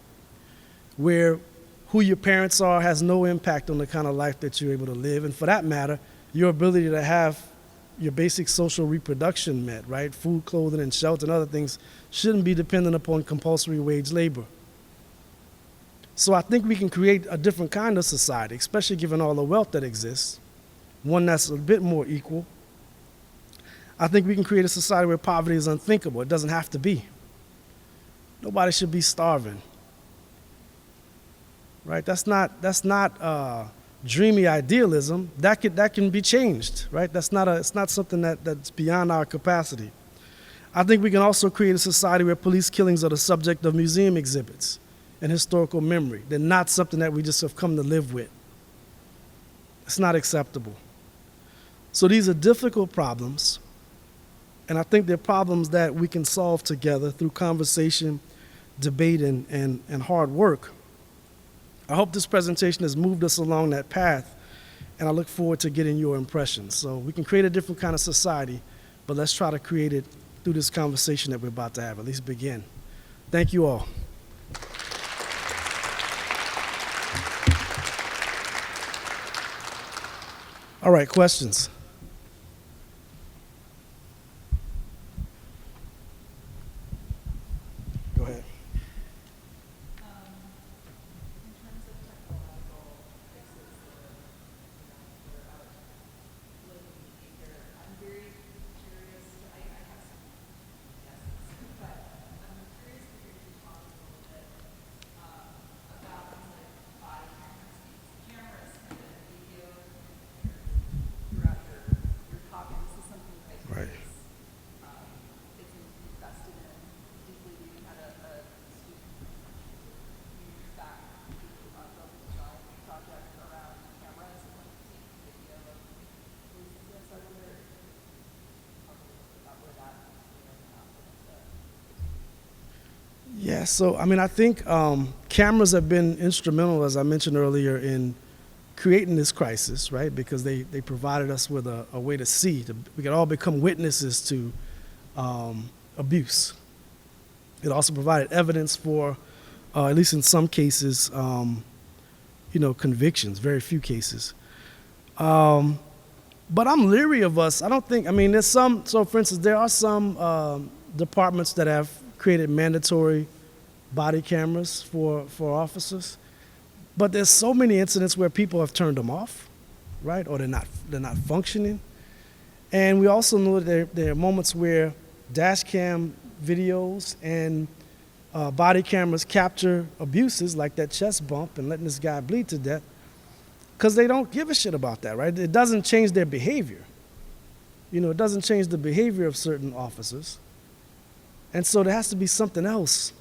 where who your parents are has no impact on the kind of life that you're able to live, and for that matter, your ability to have your basic social reproduction met, right? Food, clothing, and shelter and other things shouldn't be dependent upon compulsory wage labor. So I think we can create a different kind of society, especially given all the wealth that exists, one that's a bit more equal. I think we can create a society where poverty is unthinkable. It doesn't have to be. Nobody should be starving, right? That's not dreamy idealism. That can be changed, right? It's not something that's beyond our capacity. I think we can also create a society where police killings are the subject of museum exhibits and historical memory. They're not something that we just have come to live with. It's not acceptable. So these are difficult problems, and I think they're problems that we can solve together through conversation, debate, and hard work. I hope this presentation has moved us along that path, and I look forward to getting your impressions. So we can create a different kind of society, but let's try to create it through this conversation that we're about to have, at least begin. Thank you all. All right, questions? Go ahead. Yeah, so I think cameras have been instrumental, as I mentioned earlier, in creating this crisis, right? Because they provided us with a way to see. We could all become witnesses to abuse. It also provided evidence for, at least in some cases, convictions, very few cases. But I'm leery of us. I don't think, there's some, so for instance, there are some departments that have created mandatory body cameras for officers, but there's so many incidents where people have turned them off, right? Or they're not functioning. And we also know that there are moments where dash cam videos and body cameras capture abuses like that chest bump and letting this guy bleed to death, because they don't give a shit about that, right? It doesn't change their behavior. It doesn't change the behavior of certain officers. And so there has to be something else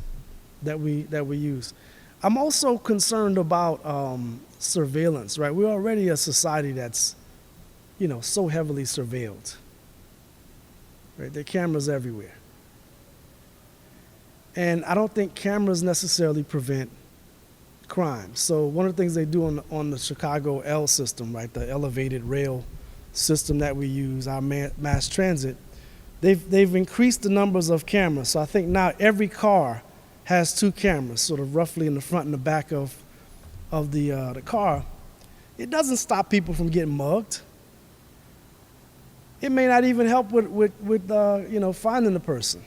that we use. I'm also concerned about surveillance, right? We're already a society that's, so heavily surveilled, right? There are cameras everywhere. And I don't think cameras necessarily prevent crime. So one of the things they do on the Chicago L system, right, the elevated rail system that we use, our mass transit, they've increased the numbers of cameras. So I think now every car has 2 cameras, sort of roughly in the front and the back of the car. It doesn't stop people from getting mugged. It may not even help with finding the person.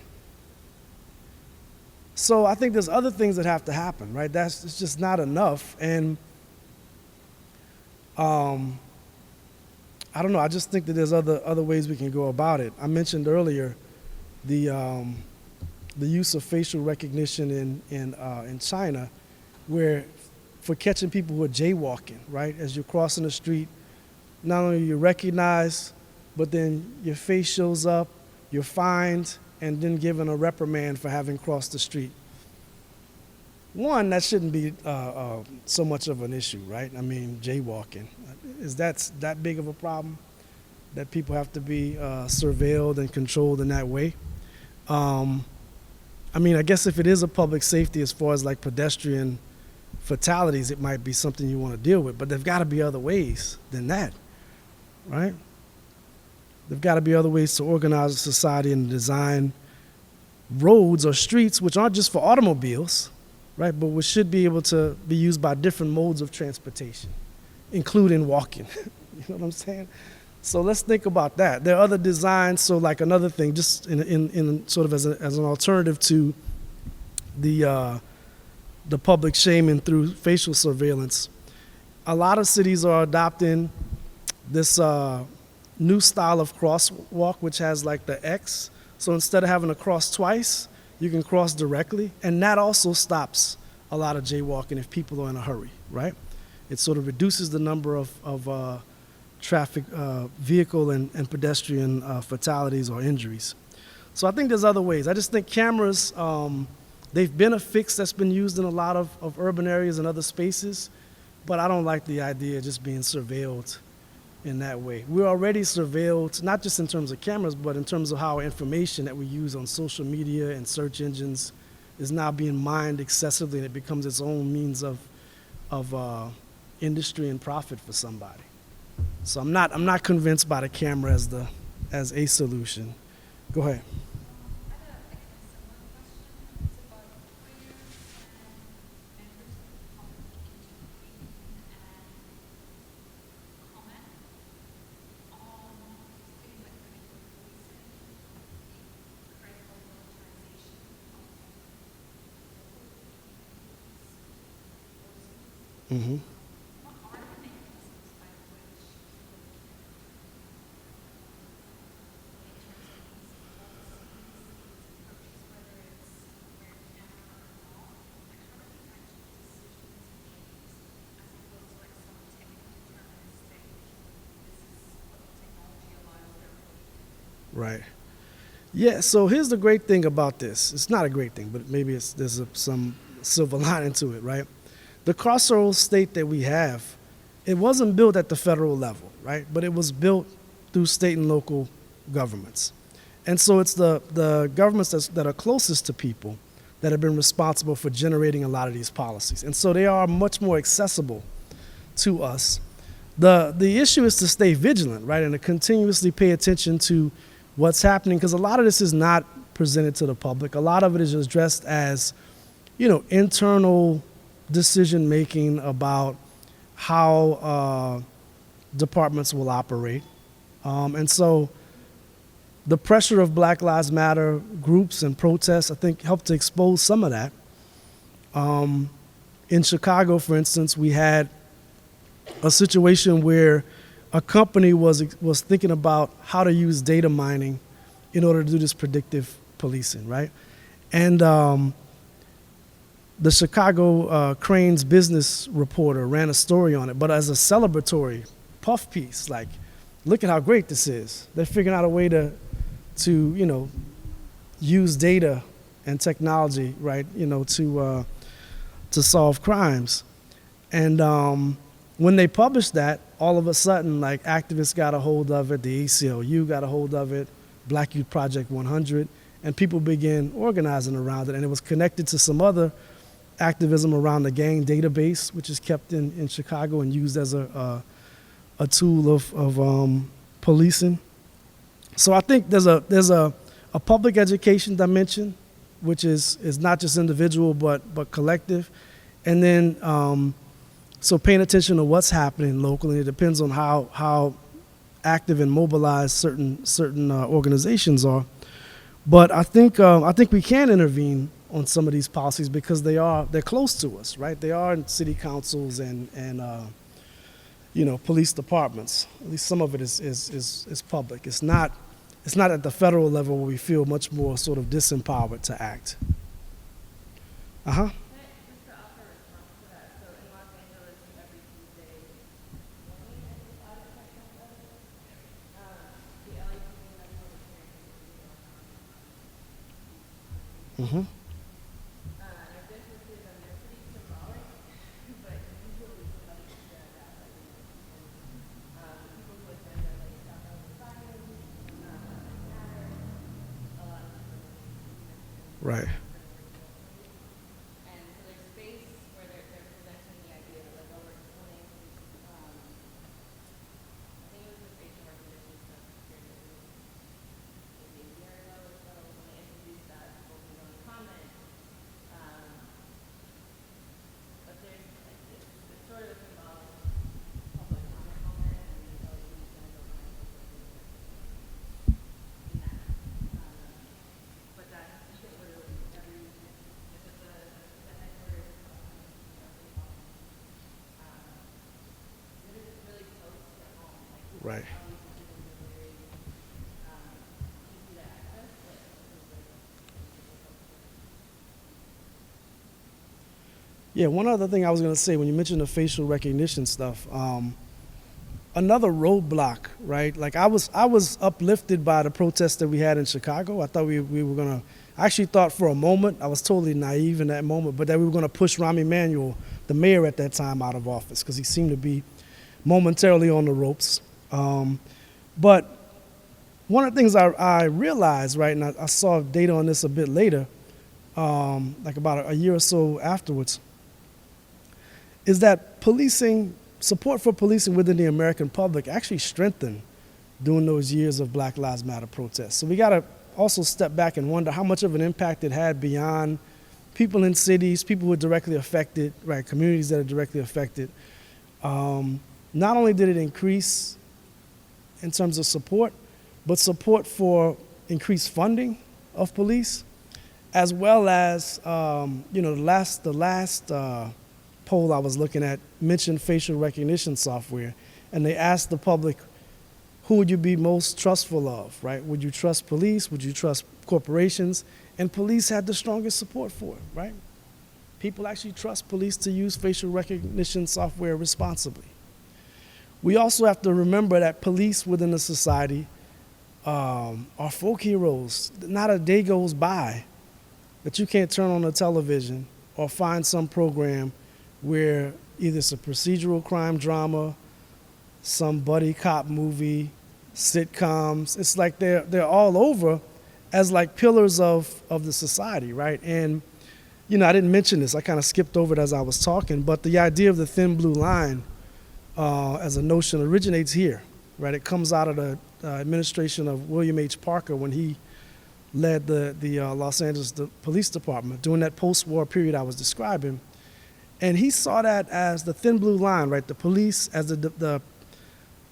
So I think there's other things that have to happen, right? It's just not enough. And I don't know. I just think that there's other ways we can go about it. I mentioned earlier the use of facial recognition in China, where for catching people who are jaywalking, right? As you're crossing the street, not only you're recognized, but then your face shows up, you're fined, and then given a reprimand for having crossed the street. One, that shouldn't be so much of an issue, right? I mean, jaywalking. Is that big of a problem that people have to be surveilled and controlled in that way? I mean, I guess if it is a public safety as far as like pedestrian fatalities, it might be something you want to deal with, but there've got to be other ways than that, right? There've got to be other ways to organize a society and design roads or streets which aren't just for automobiles, right, but which should be able to be used by different modes of transportation, including walking. You know what I'm saying? So let's think about that. There are other designs. So like another thing, just in sort of as an alternative to the public shaming through facial surveillance, a lot of cities are adopting this new style of crosswalk, which has like the X. So instead of having to cross twice, you can cross directly, and that also stops a lot of jaywalking if people are in a hurry, right? It sort of reduces the number of traffic, vehicle and pedestrian fatalities or injuries. So I think there's other ways. I just think cameras, they've been a fix that's been used in a lot of urban areas and other spaces, but I don't like the idea of just being surveilled in that way. We're already surveilled, not just in terms of cameras, but in terms of how information that we use on social media and search engines is now being mined excessively, and it becomes its own means of industry and profit for somebody. So I'm not convinced by the camera as a solution. Go ahead. Mm-hmm. Right. Yeah, so here's the great thing about this. It's not a great thing, but maybe there's some silver lining to it, right? The crossroads state that we have, it wasn't built at the federal level, right? But it was built through state and local governments. And so it's the governments that are closest to people that have been responsible for generating a lot of these policies. And so they are much more accessible to us. The issue is to stay vigilant, right? And to continuously pay attention to what's happening, because a lot of this is not presented to the public. A lot of it is addressed as, internal decision making about how departments will operate. And so the pressure of Black Lives Matter groups and protests, I think, helped to expose some of that. In Chicago, for instance, we had a situation where a company was thinking about how to use data mining in order to do this predictive policing, right? And the Chicago Crane's business reporter ran a story on it, but as a celebratory puff piece, like, look at how great this is. They're figuring out a way to use data and technology, right, to solve crimes. And when they published that, all of a sudden, like, activists got a hold of it, the ACLU got a hold of it, Black Youth Project 100, and people began organizing around it. And it was connected to some other activism around the gang database, which is kept in Chicago and used as a tool of policing. So I think there's a public education dimension, which is not just individual but collective, and then so paying attention to what's happening locally. It depends on how active and mobilized certain organizations are. But I think we can intervene on some of these policies because they're close to us, right? They are in city councils and police departments. At least some of it is public. It's not it's not at the federal level where we feel much more sort of disempowered to act. Uh-huh. Mm-hmm. Right. Right. Yeah, one other thing I was going to say when you mentioned the facial recognition stuff, another roadblock, right? Like I was uplifted by the protests that we had in Chicago. I thought we were going to, I actually thought for a moment, I was totally naive in that moment, but that we were going to push Rahm Emanuel, the mayor at that time, out of office because he seemed to be momentarily on the ropes. But one of the things I realized, right, and I saw data on this a bit later, like about a year or so afterwards, is that policing, support for policing within the American public actually strengthened during those years of Black Lives Matter protests. So we got to also step back and wonder how much of an impact it had beyond people in cities, people who are directly affected, right, communities that are directly affected. Not only did it increase in terms of support, but support for increased funding of police, as well as, the last poll I was looking at mentioned facial recognition software, and they asked the public, who would you be most trustful of, right? Would you trust police? Would you trust corporations? And police had the strongest support for it, right? People actually trust police to use facial recognition software responsibly. We also have to remember that police within the society are folk heroes. Not a day goes by that you can't turn on the television or find some program where either it's a procedural crime drama, some buddy cop movie, sitcoms. It's like they're all over as like pillars of the society, right? And, I didn't mention this. I kind of skipped over it as I was talking, but the idea of the thin blue line as a notion originates here, right? It comes out of the administration of William H. Parker when he led the Los Angeles Police Department during that post-war period I was describing. And he saw that as the thin blue line, right? The police as the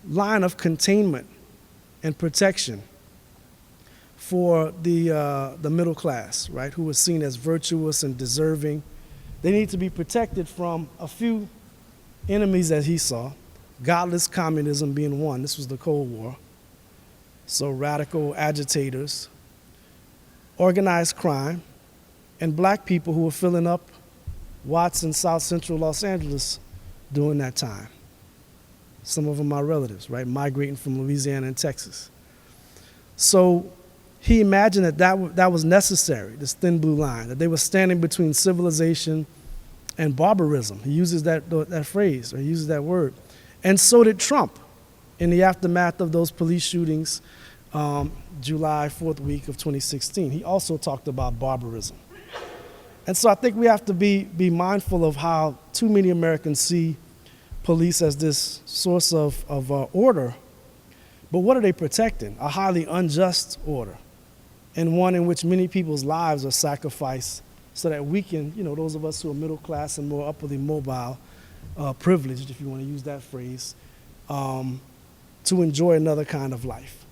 line of containment and protection for the middle class, right? Who was seen as virtuous and deserving. They need to be protected from a few enemies that he saw, godless communism being one. This was the Cold War. So radical agitators, organized crime, and black people who were filling up Watts in South Central Los Angeles during that time. Some of them are relatives, right, migrating from Louisiana and Texas. So he imagined that was necessary, this thin blue line, that they were standing between civilization and barbarism. He uses that phrase, or he uses that word. And so did Trump in the aftermath of those police shootings, July 4th week of 2016. He also talked about barbarism. And so I think we have to be mindful of how too many Americans see police as this source of order. But what are they protecting? A highly unjust order, and one in which many people's lives are sacrificed so that we can, those of us who are middle class and more upwardly mobile, privileged, if you want to use that phrase, to enjoy another kind of life.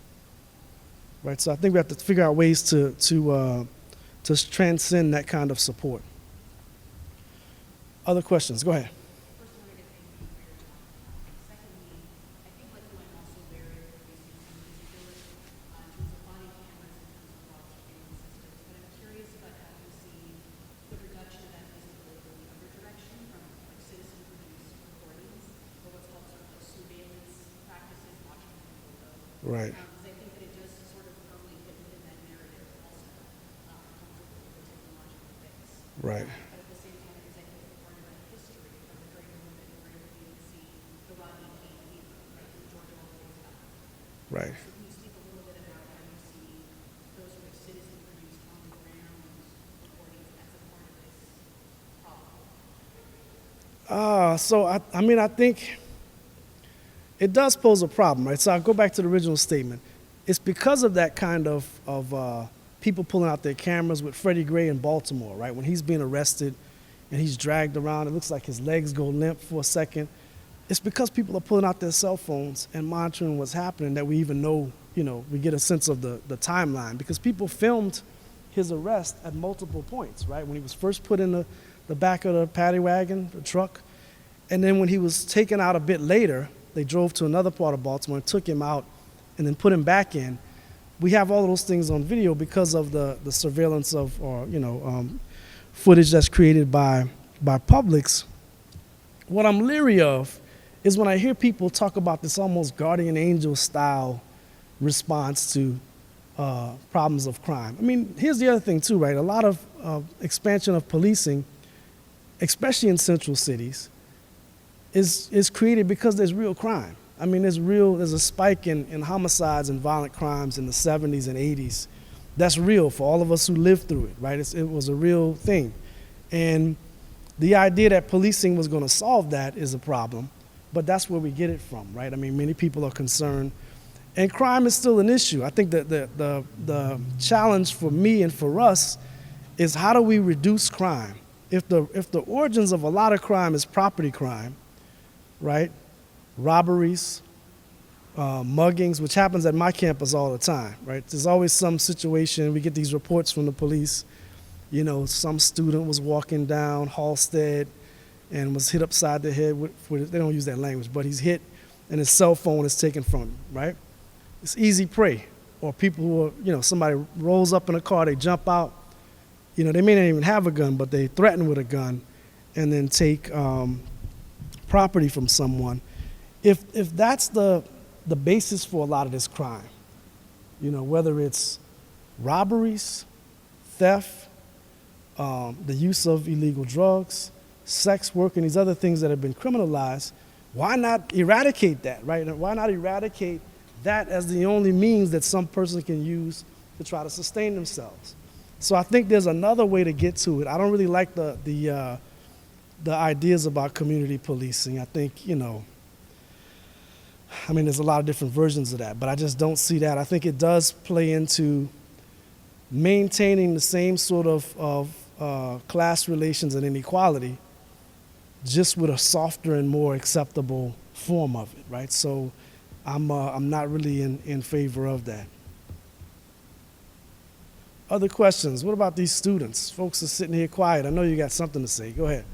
Right? So I think we have to figure out ways to transcend that kind of support. Other questions? Go ahead. Right. Because I think that it does sort of firmly fit within that narrative also, comfortable with the technological fix. Right. But at the same time, because I think that part of that history from the greater movement, we're able to see the Rodney King fever, right, the Georgia Floyd's back. Right. So can you speak a little bit about how you see those sort of citizen-produced on-the-ground recordings as a part of this problem? I mean, I think it does pose a problem, right? So I'll go back to the original statement. It's because of that kind of people pulling out their cameras with Freddie Gray in Baltimore, right? When he's being arrested and he's dragged around, it looks like his legs go limp for a second. It's because people are pulling out their cell phones and monitoring what's happening that we even know, we get a sense of the timeline, because people filmed his arrest at multiple points, right? When he was first put in the back of the paddy wagon, the truck, and then when he was taken out a bit later, they drove to another part of Baltimore and took him out and then put him back in. We have all of those things on video because of the surveillance footage that's created by publics. What I'm leery of is when I hear people talk about this almost guardian angel style response to problems of crime. I mean, here's the other thing too, right? A lot of expansion of policing, especially in central cities, is created because there's real crime. I mean, there's a spike in homicides and violent crimes in the 70s and 80s. That's real for all of us who lived through it, right? It was a real thing. And the idea that policing was going to solve that is a problem, but that's where we get it from, right? I mean, many people are concerned. And crime is still an issue. I think that the challenge for me and for us is, how do we reduce crime? If the origins of a lot of crime is property crime, right? Robberies, muggings, which happens at my campus all the time, right? There's always some situation. We get these reports from the police. Some student was walking down Halstead and was hit upside the head with they don't use that language, but he's hit and his cell phone is taken from him, right? It's easy prey. Or people who are, somebody rolls up in a car, they jump out. They may not even have a gun, but they threaten with a gun and then take property from someone. If that's the basis for a lot of this crime, whether it's robberies, theft, the use of illegal drugs, sex work, and these other things that have been criminalized, why not eradicate that, right? Why not eradicate that as the only means that some person can use to try to sustain themselves? So I think there's another way to get to it. I don't really like the ideas about community policing. I think, there's a lot of different versions of that, but I just don't see that. I think it does play into maintaining the same sort of class relations and inequality, just with a softer and more acceptable form of it, right? So I'm not really in favor of that. Other questions? What about these students? Folks are sitting here quiet. I know you got something to say. Go ahead.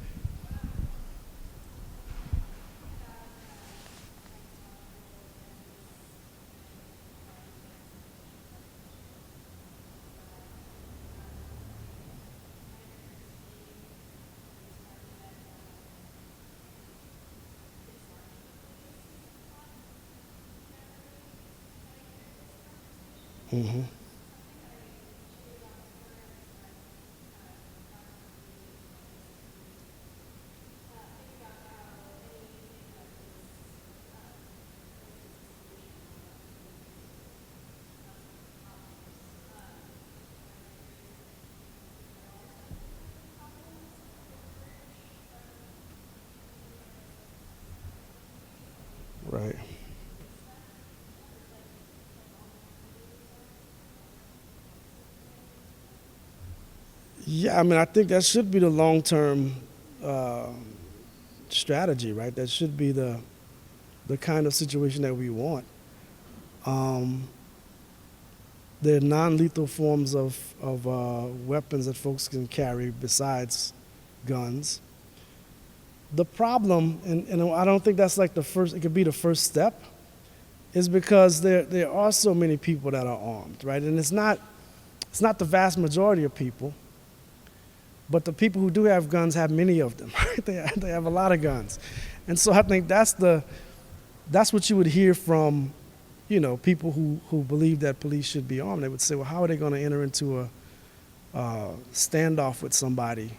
Mm-hmm. Right. Yeah, I think that should be the long-term strategy, right? That should be the kind of situation that we want. There are non-lethal forms of weapons that folks can carry besides guns. The problem, and I don't think that's like it could be the first step, is because there are so many people that are armed, right? And it's not the vast majority of people, but the people who do have guns have many of them, right? They have a lot of guns. And so I think that's what you would hear from, people who believe that police should be armed, they would say, well, how are they going to enter into a standoff with somebody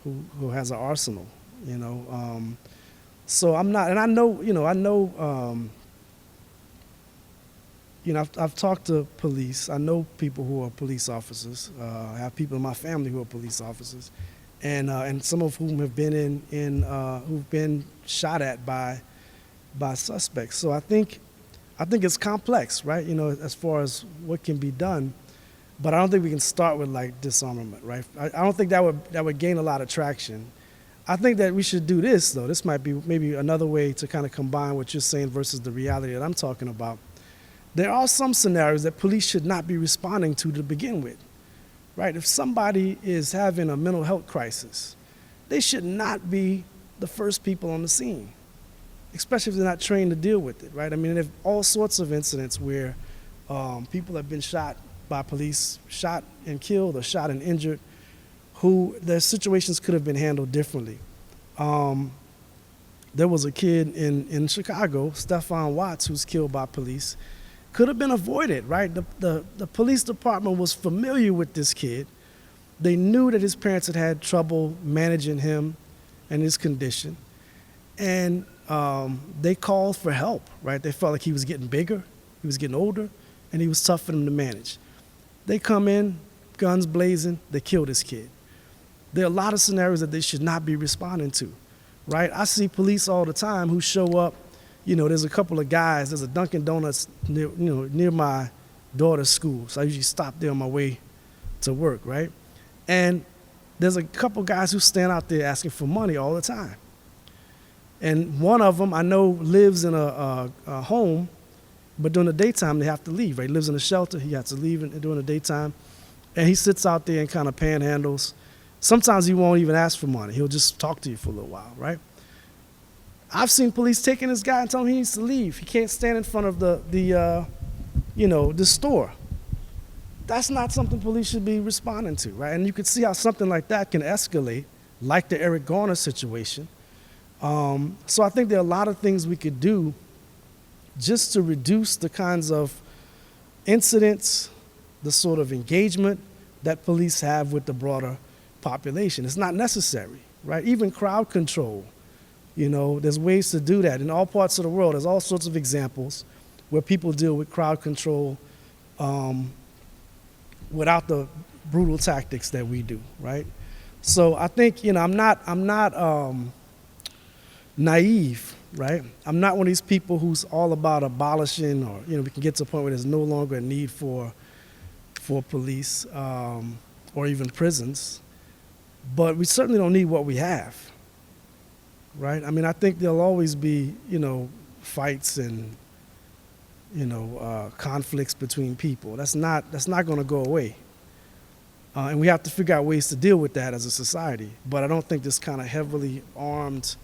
who has an arsenal, so I'm not, and I know, I've talked to police. I know people who are police officers. I have people in my family who are police officers, and some of whom have been who've been shot at by suspects. So I think it's complex, right? As far as what can be done, but I don't think we can start with like disarmament, right? I don't think that would gain a lot of traction. I think that we should do this though. This might be maybe another way to kind of combine what you're saying versus the reality that I'm talking about. There are some scenarios that police should not be responding to begin with, right? If somebody is having a mental health crisis, they should not be the first people on the scene, especially if they're not trained to deal with it, right? I mean, there are all sorts of incidents where people have been shot by police, shot and killed or shot and injured, who their situations could have been handled differently. There was a kid in Chicago, Stephon Watts, who's killed by police. Could have been avoided, right? The police department was familiar with this kid. They knew that his parents had had trouble managing him and his condition. And they called for help, right? They felt like he was getting bigger, he was getting older, and he was tough for them to manage. They come in, guns blazing, they kill this kid. There are a lot of scenarios that they should not be responding to, right? I see police all the time who show up. There's a couple of guys, there's a Dunkin' Donuts near my daughter's school. So I usually stop there on my way to work, right? And there's a couple guys who stand out there asking for money all the time. And one of them I know lives in a home, but during the daytime they have to leave, right? He lives in a shelter, he has to leave during the daytime. And he sits out there and kind of panhandles. Sometimes he won't even ask for money. He'll just talk to you for a little while, right? I've seen police taking this guy and telling him he needs to leave. He can't stand in front of the store. That's not something police should be responding to, right? And you can see how something like that can escalate, like the Eric Garner situation. So I think there are a lot of things we could do just to reduce the kinds of incidents, the sort of engagement that police have with the broader population. It's not necessary, right? Even crowd control. There's ways to do that. In all parts of the world, there's all sorts of examples where people deal with crowd control without the brutal tactics that we do, right? So I think, I'm not naive, right? I'm not one of these people who's all about abolishing or, we can get to a point where there's no longer a need for police or even prisons. But we certainly don't need what we have. Right? I mean, I think there'll always be, fights and, conflicts between people. That's not going to go away. And we have to figure out ways to deal with that as a society. But I don't think this kind of heavily armed,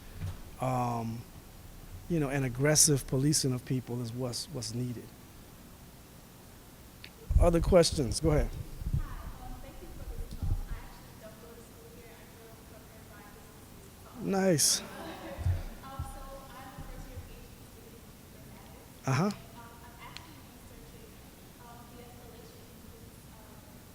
and aggressive policing of people is what's needed. Other questions? Go ahead. Thank you for this talk. I actually don't go to school here. I grew up from nearby businesses. Nice. So I'm a first year PhD student in ethics. Uh-huh. I'm actually researching de-escalation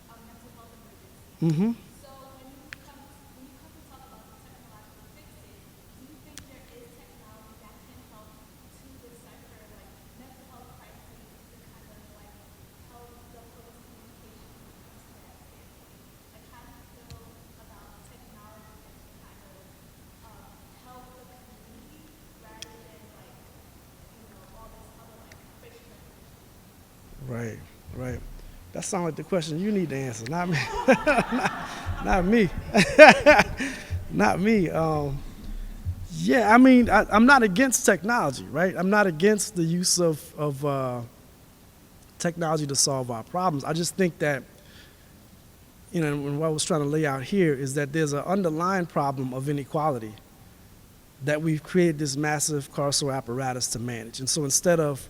of mental health emergencies. Mm-hmm. So when you come to talk about technological fixes, do you think there is technology that can help to decipher like mental health crises to kind of like help the police communication when it comes to that standpoint? Like how do you feel about technology that can kind of help the community rather than like all this other like fictional. Right. That sounds like the question you need to answer, not me. not me. Not me. Yeah, I mean, I'm not against technology, right? I'm not against the use of technology to solve our problems. I just think that, and what I was trying to lay out here is that there's an underlying problem of inequality that we've created this massive carceral apparatus to manage. And so instead of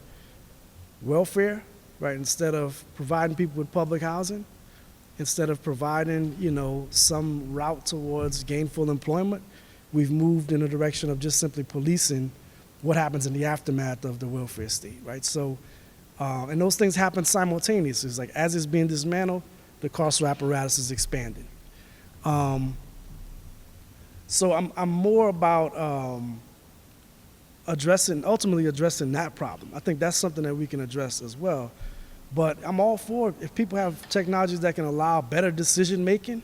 welfare, right, instead of providing people with public housing, instead of providing, some route towards gainful employment, we've moved in a direction of just simply policing what happens in the aftermath of the welfare state, right? So And those things happen simultaneously. It's like as it's being dismantled, the carceral apparatus is expanding. So I'm more about ultimately addressing that problem. I think that's something that we can address as well. But I'm all for if people have technologies that can allow better decision making,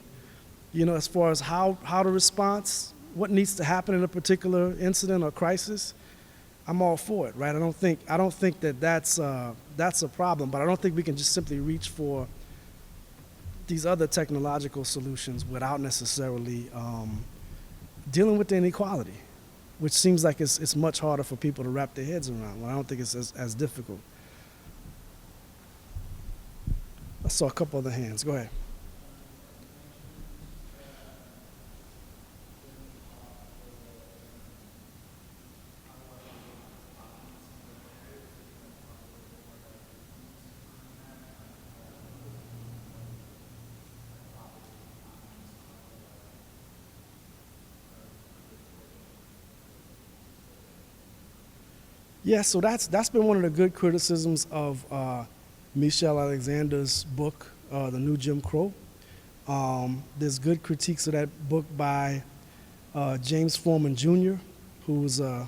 as far as how to respond, what needs to happen in a particular incident or crisis, I'm all for it, right? I don't think that that's a problem, but I don't think we can just simply reach for these other technological solutions without necessarily dealing with the inequality, which seems like it's much harder for people to wrap their heads around. Well, I don't think it's as difficult. I saw a couple other hands. Go ahead. Yeah, so that's been one of the good criticisms of Michelle Alexander's book, The New Jim Crow. There's good critiques of that book by James Foreman Jr., who's the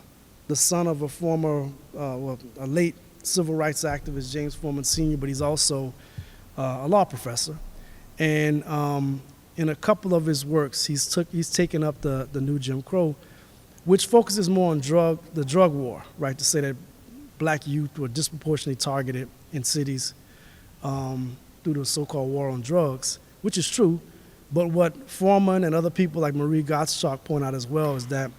son of a former, a late civil rights activist, James Foreman Sr., but he's also a law professor. And in a couple of his works, he's taken up the New Jim Crow, which focuses more on the drug war, right? To say that black youth were disproportionately targeted in cities through the so-called war on drugs, which is true. But what Foreman and other people like Marie Gottschalk point out as well is that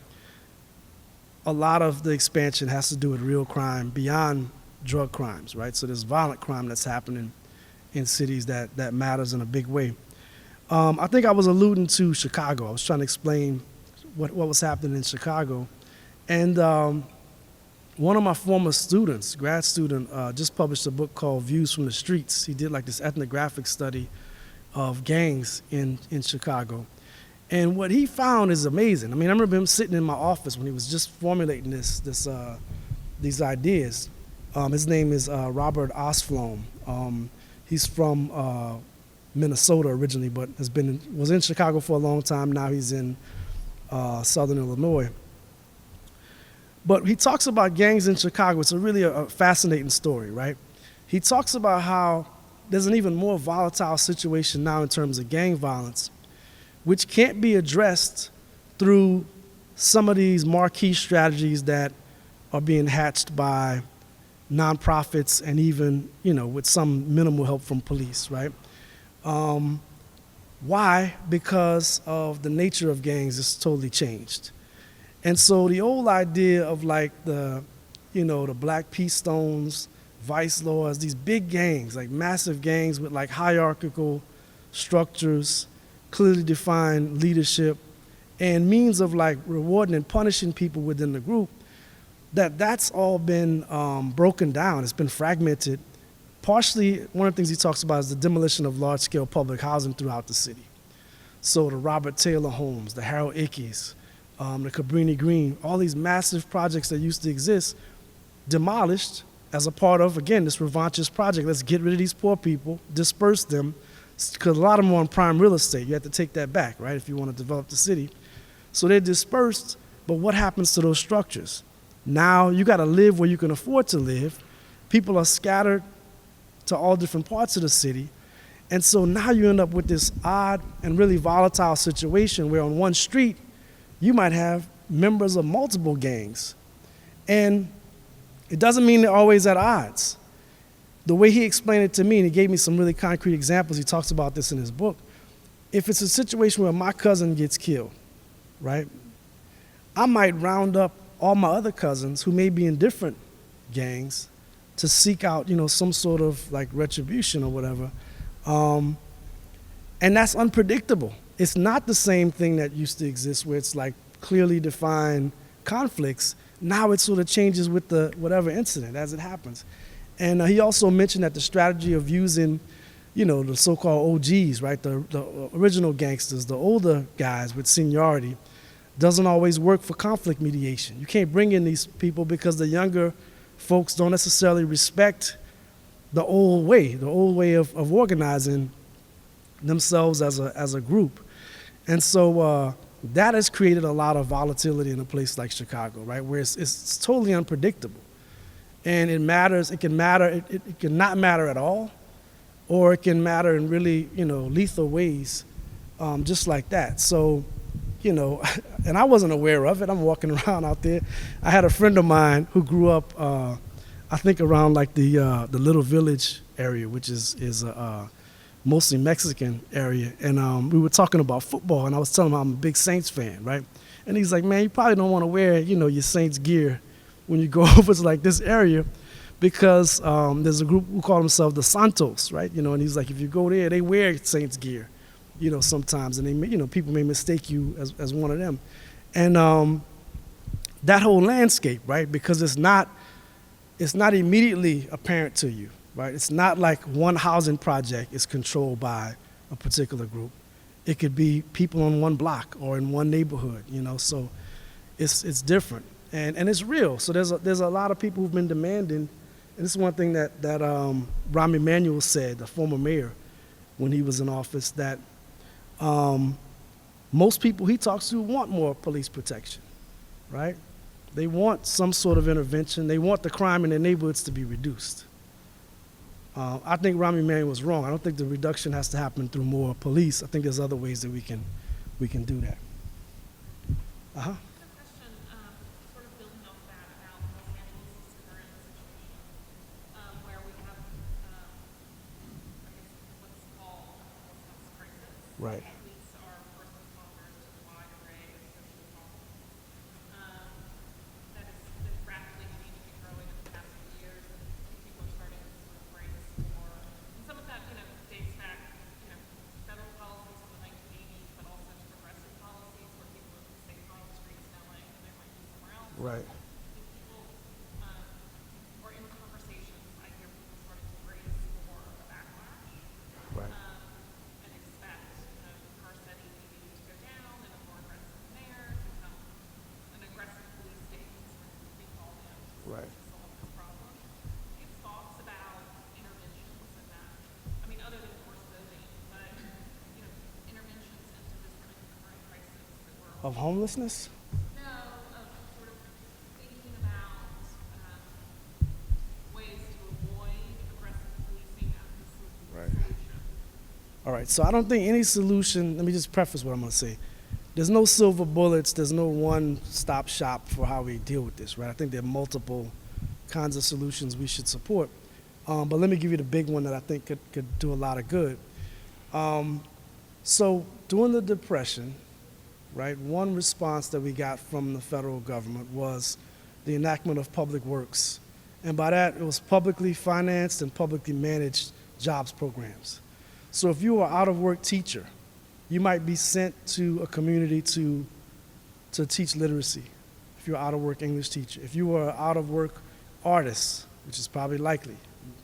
a lot of the expansion has to do with real crime beyond drug crimes, right? So there's violent crime that's happening in cities that matters in a big way. I think I was alluding to Chicago. I was trying to explain what was happening in Chicago. And one of my former students, grad student, just published a book called Views from the Streets. He did like this ethnographic study of gangs in Chicago. And what he found is amazing. I mean, I remember him sitting in my office when he was just formulating these ideas. His name is Robert Osflom. He's from Minnesota originally, but was in Chicago for a long time. Now he's in Southern Illinois. But he talks about gangs in Chicago. It's really a fascinating story, right? He talks about how there's an even more volatile situation now in terms of gang violence, which can't be addressed through some of these marquee strategies that are being hatched by nonprofits and even, with some minimal help from police, right? Why? Because of the nature of gangs is totally changed. And so the old idea of like the Black Peace Stones, Vice Lords, these big gangs, like massive gangs with like hierarchical structures, clearly defined leadership, and means of like rewarding and punishing people within the group, that's all been broken down. It's been fragmented. Partially, one of the things he talks about is the demolition of large-scale public housing throughout the city. So the Robert Taylor homes, the Harold Ickes, the Cabrini Green, all these massive projects that used to exist, demolished as a part of, again, this revanchist project. Let's get rid of these poor people, disperse them, because a lot of them are on prime real estate. You have to take that back, right, if you want to develop the city. So they're dispersed, but what happens to those structures? Now you got to live where you can afford to live. People are scattered to all different parts of the city. And so now you end up with this odd and really volatile situation where on one street, you might have members of multiple gangs. And it doesn't mean they're always at odds. The way he explained it to me, and he gave me some really concrete examples, he talks about this in his book. If it's a situation where my cousin gets killed, right, I might round up all my other cousins who may be in different gangs to seek out, some sort of like retribution or whatever. And that's unpredictable. It's not the same thing that used to exist where it's like clearly defined conflicts. Now it sort of changes with the whatever incident as it happens. And he also mentioned that the strategy of using, the so-called OGs, right, the original gangsters, the older guys with seniority, doesn't always work for conflict mediation. You can't bring in these people because the younger folks don't necessarily respect the old way of organizing themselves as a group. And so that has created a lot of volatility in a place like Chicago, right, where it's totally unpredictable. And it matters, it can not matter at all, or it can matter in really, lethal ways, just like that. So, and I wasn't aware of it. I'm walking around out there. I had a friend of mine who grew up, I think around like the Little Village area, which is mostly Mexican area. And we were talking about football, and I was telling him I'm a big Saints fan, right? And he's like, man, you probably don't want to wear, your Saints gear when you go over to like this area, because there's a group who call themselves the Santos, right? And he's like, if you go there, they wear Saints gear, sometimes, and they, people may mistake you as one of them. And that whole landscape, right? Because it's not immediately apparent to you, right? It's not like one housing project is controlled by a particular group. It could be people on one block or in one neighborhood, so it's different. And it's real. So there's a lot of people who've been demanding, and this is one thing that Rahm Emanuel said, the former mayor, when he was in office, that most people he talks to want more police protection, right? They want some sort of intervention. They want the crime in their neighborhoods to be reduced. I think Rahm Emanuel was wrong. I don't think the reduction has to happen through more police. I think there's other ways that we can do that. Uh-huh. Right. Police are first responders to a wide array of social problems. That has been rapidly changing and growing in the past few years, and people are starting to sort of brace for. And some of that, dates back, federal policies from the 1980s, but also to progressive policies where people would stay on the streets in LA and they might be somewhere else. Right. And people, or in conversations, I hear people starting to brace for a backlash. Right. And expect car setting maybe to go down and a more aggressive mayor to become an aggressive police state to sort of be called in Right. to solve this problem. Do you have thoughts about interventions in that? I mean, other than force building, but interventions into this kind of current crisis that we're all Of homelessness? of sort of thinking about ways to avoid aggressive policing as the Right. solution. All right, so I don't think any solution, let me just preface what I'm going to say. There's no silver bullets, there's no one-stop shop for how we deal with this, right? I think there are multiple kinds of solutions we should support. But let me give you the big one that I think could do a lot of good. So during the Depression, right, one response that we got from the federal government was the enactment of public works. And by that, it was publicly financed and publicly managed jobs programs. So if you are an out-of-work teacher, you might be sent to a community to teach literacy, if you're an out-of-work English teacher. If you are an out-of-work artist, which is probably likely,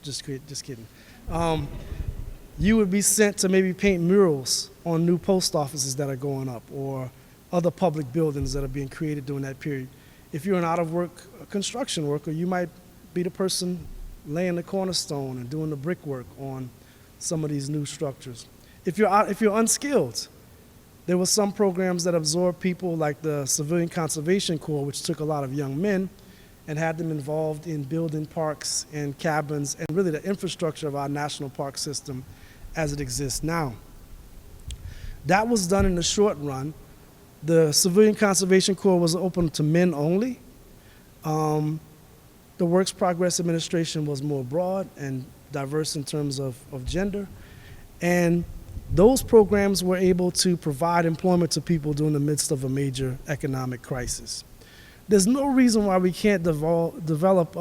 just kidding, you would be sent to maybe paint murals on new post offices that are going up or other public buildings that are being created during that period. If you're an out-of-work construction worker, you might be the person laying the cornerstone and doing the brickwork on some of these new structures. If you're unskilled, there were some programs that absorbed people like the Civilian Conservation Corps, which took a lot of young men and had them involved in building parks and cabins and really the infrastructure of our national park system as it exists now. That was done in the short run. The Civilian Conservation Corps was open to men only. The Works Progress Administration was more broad and diverse in terms of gender. And those programs were able to provide employment to people during the midst of a major economic crisis. There's no reason why we can't develop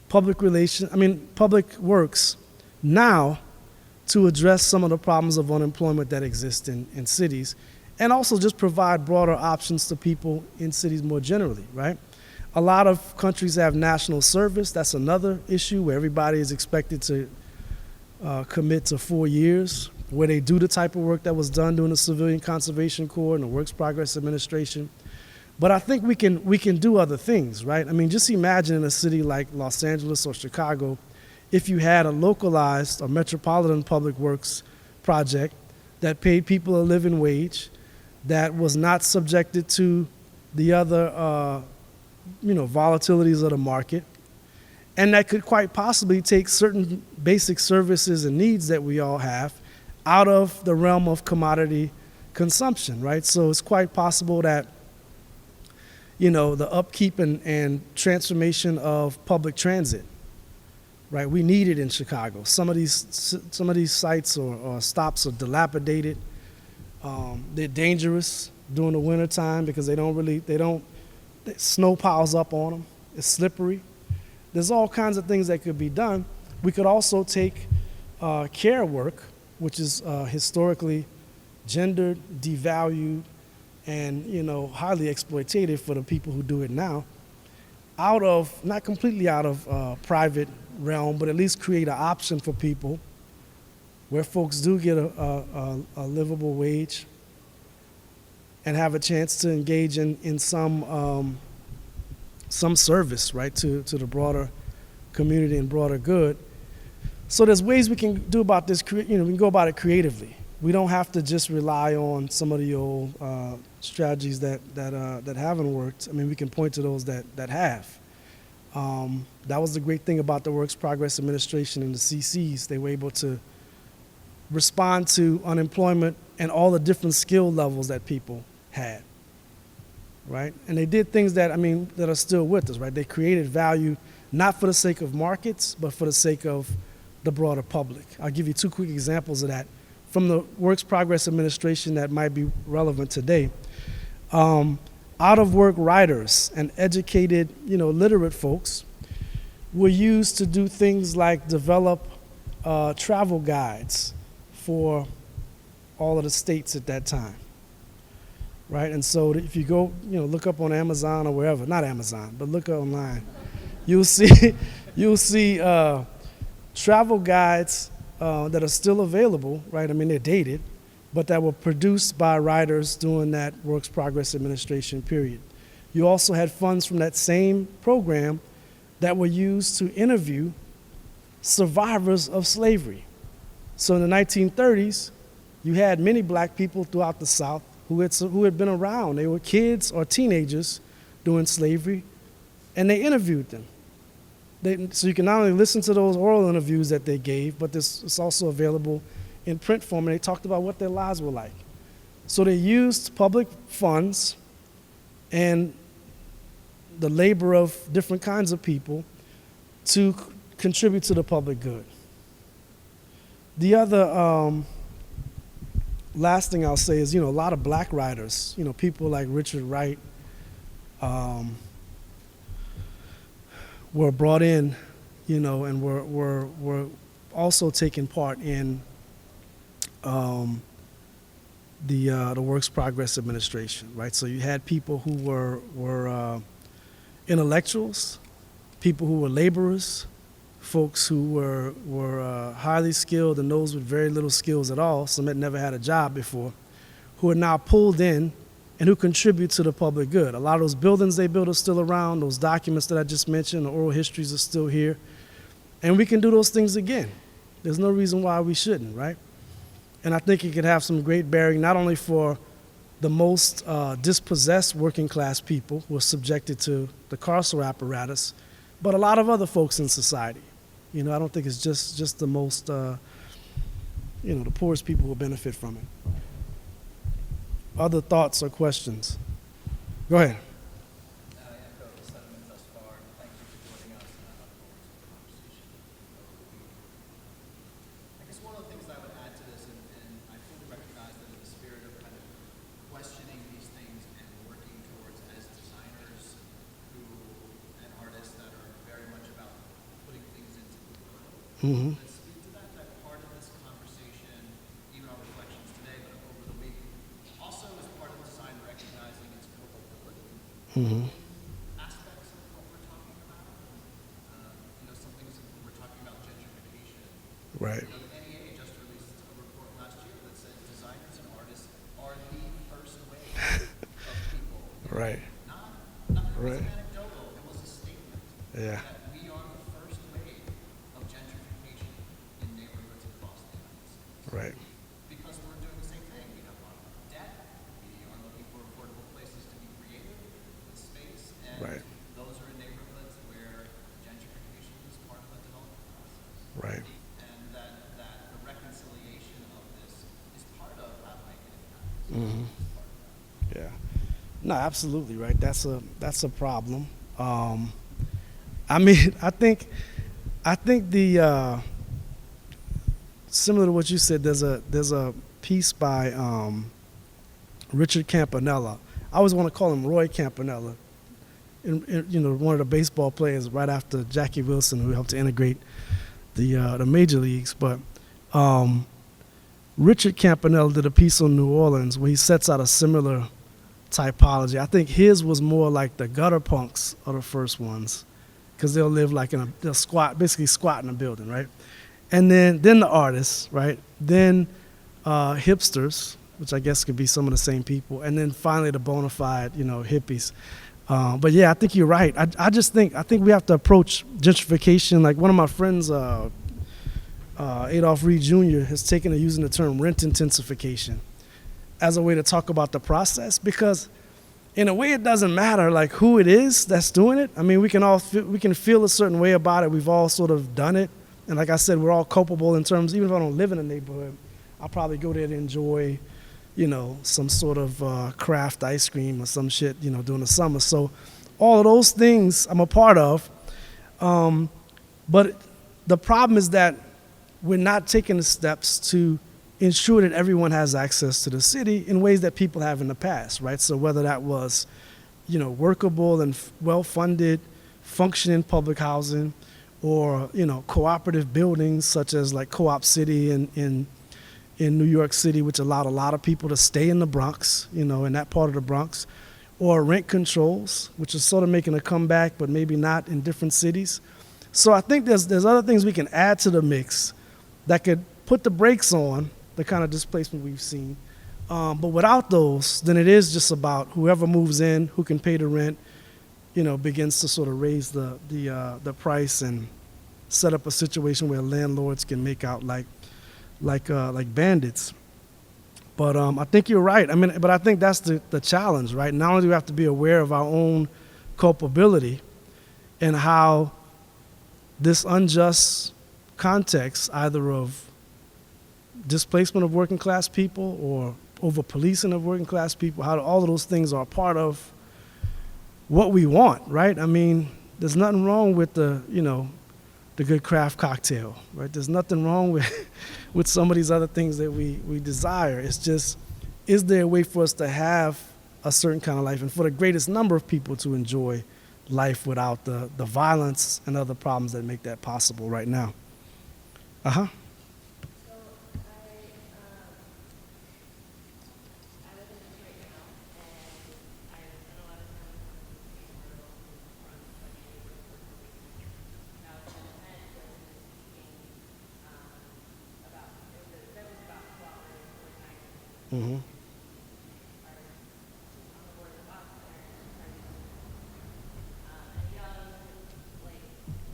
public works now to address some of the problems of unemployment that exist in cities, and also just provide broader options to people in cities more generally, right? A lot of countries have national service. That's another issue where everybody is expected to commit to 4 years, where they do the type of work that was done during the Civilian Conservation Corps and the Works Progress Administration. But I think we can do other things, right? I mean, just imagine in a city like Los Angeles or Chicago, if you had a localized or metropolitan public works project that paid people a living wage, that was not subjected to the other volatilities of the market, and that could quite possibly take certain basic services and needs that we all have out of the realm of commodity consumption, right? So it's quite possible that, the upkeep and transformation of public transit, right? We need it in Chicago. Some of these sites or stops are dilapidated. They're dangerous during the wintertime because snow piles up on them. It's slippery. There's all kinds of things that could be done. We could also take care work, which is historically gendered, devalued, and highly exploitative for the people who do it now, not completely out of private realm, but at least create an option for people where folks do get a livable wage and have a chance to engage in some service, right, to the broader community and broader good. So there's ways we can do about this. We can go about it creatively. We don't have to just rely on some of the old strategies that haven't worked. I mean, we can point to those that have. That was the great thing about the Works Progress Administration and the CCs. They were able to respond to unemployment and all the different skill levels that people had, right? And they did things that are still with us, right? They created value not for the sake of markets, but for the sake of the broader public. I'll give you two quick examples of that from the Works Progress Administration that might be relevant today. Out-of-work writers and educated, literate folks were used to do things like develop travel guides for all of the states at that time, right? And so if you go, look up on Amazon or wherever, not Amazon, but look online, you'll see travel guides that are still available, right? I mean, they're dated, but that were produced by writers during that Works Progress Administration period. You also had funds from that same program that were used to interview survivors of slavery. So in the 1930s, you had many black people throughout the South who had been around. They were kids or teenagers during slavery, and they interviewed them. So you can not only listen to those oral interviews that they gave, but it's also available in print form, and they talked about what their lives were like. So they used public funds and the labor of different kinds of people to contribute to the public good. The other last thing I'll say is, a lot of black writers, people like Richard Wright, were brought in, and were also taking part in the Works Progress Administration, right? So you had people who were intellectuals, people who were laborers, folks who were highly skilled and those with very little skills at all, some had never had a job before, who are now pulled in and who contribute to the public good. A lot of those buildings they built are still around. Those documents that I just mentioned, the oral histories are still here. And we can do those things again. There's no reason why we shouldn't, right? And I think it could have some great bearing not only for the most dispossessed working class people who are subjected to the carceral apparatus, but a lot of other folks in society. I don't think it's just the most, the poorest people who benefit from it. Other thoughts or questions? Go ahead. I echo the sentiment thus far. Thank you for joining us and I look forward to the conversation. I guess one of the things I would add to this, and I fully recognize that in the spirit of kind of questioning these things and working towards as designers and artists that are very much about putting things into the world. Mm-hmm. Let's speak to that part of this conversation, even our reflections today, but over the week. Also, as part of design, recognizing its culpability Mm-hmm. aspects of what we're talking about. Some things when we're talking about gentrification. Right. The NEA just released a report last year that said designers and artists are the first wave of people. Right. Not Right. anecdotal. It was a statement Yeah. that we are the first wave of gentrification. Right. because we're doing the same thing. We have a lot of debt. We are looking for affordable places to be creative with space, and Right. those are in neighborhoods where gentrification is part of the development process. Right. And that the reconciliation of this is part of how to make an impact. Hmm. Yeah. No, absolutely right. That's a problem. I mean, I think the similar to what you said. There's a piece by Richard Campanella. I always want to call him Roy Campanella. One of the baseball players right after Jackie Wilson, who helped to integrate the major leagues. But Richard Campanella did a piece on New Orleans where he sets out a similar typology. I think his was more like the gutter punks are the first ones, because they'll live like they'll squat, basically squat in a building, right? And then the artists, right? Then hipsters, which I guess could be some of the same people, and then finally the bona fide, hippies. But yeah, I think you're right. I think we have to approach gentrification like one of my friends, Adolph Reed Jr. has taken to using the term rent intensification as a way to talk about the process, because in a way it doesn't matter like who it is that's doing it. I mean, we can feel a certain way about it. We've all sort of done it, and like I said, we're all culpable in terms. Even if I don't live in a neighborhood, I'll probably go there to enjoy, some sort of craft ice cream or some shit, during the summer. So all of those things I'm a part of, but the problem is that we're not taking the steps to ensure that everyone has access to the city in ways that people have in the past, right? So whether that was, workable and well-funded, functioning public housing, or cooperative buildings such as like Co-op City in New York City, which allowed a lot of people to stay in the Bronx, in that part of the Bronx, or rent controls, which is sort of making a comeback, but maybe not in different cities. So I think there's other things we can add to the mix that could put the brakes on the kind of displacement we've seen. But without those, then it is just about whoever moves in, who can pay the rent, begins to sort of raise the price and set up a situation where landlords can make out like bandits. But I think you're right. I mean, but I think that's the challenge, right? Not only do we have to be aware of our own culpability and how this unjust context, either of displacement of working class people or over policing of working class people, how all of those things are part of what we want, right? I mean, there's nothing wrong with the good craft cocktail, right? There's nothing wrong with some of these other things that we desire. It's just, is there a way for us to have a certain kind of life and for the greatest number of people to enjoy life without the violence and other problems that make that possible right now? Uh-huh. So I live in this right now, and I spend a lot of time in the world from now it's an event was speaking about that was about cooperative organizing. Mm-hmm. Are on the board of ArtCenter and young, like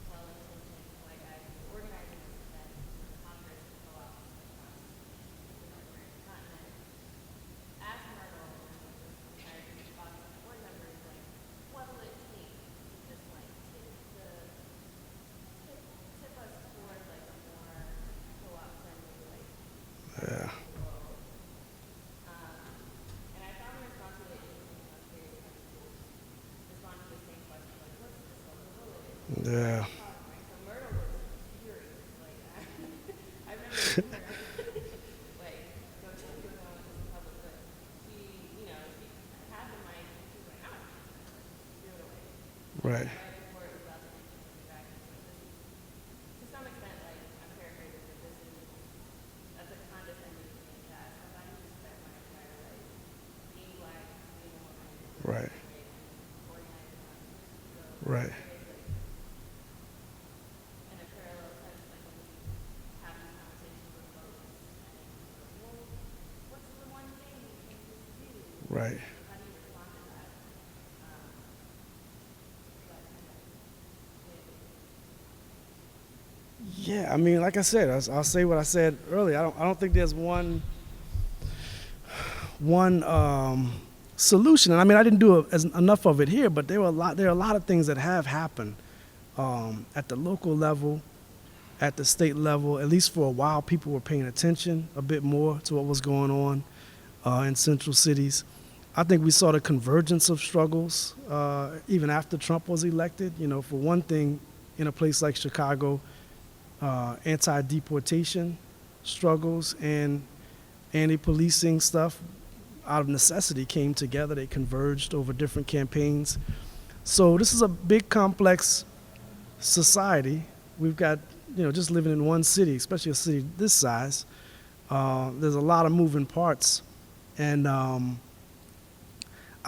well-intentioned white guys organizing this event for Congress to go out across the North American continent. Ask Myrtle and this entire response of the board members, like, what will it take to just like tip us toward like a more co-op friendly like Yeah. world. And I found the response really interesting. I was curious how people respond to the same question, like, what's the silver bullet? Yeah. Right? So Myrtle was furious. Like, I've never seen her like go to the public, but she, she had the mic and she was like, I'm not do it away. Right. Right before it was about to be back, to some extent, like I'm paraphrasing, but that's a condescending thing to ask somebody who spent my entire life being black, being a woman, Right. organizing on so Right. in a parallel sense, like when we have these conversations with folks, and well, what's the one thing you can just do? Right. How do you respond to that? Yeah, I mean, like I said, I'll say what I said earlier. I don't think there's one solution. And I mean, I didn't do enough of it here, but there are a lot of things that have happened at the local level, at the state level. At least for a while, people were paying attention a bit more to what was going on in central cities. I think we saw the convergence of struggles even after Trump was elected. You know, for one thing, in a place like Chicago, anti-deportation struggles and anti-policing stuff out of necessity came together. They converged over different campaigns. So this is a big, complex society. We've got, you know, just living in one city, especially a city this size, there's a lot of moving parts. And I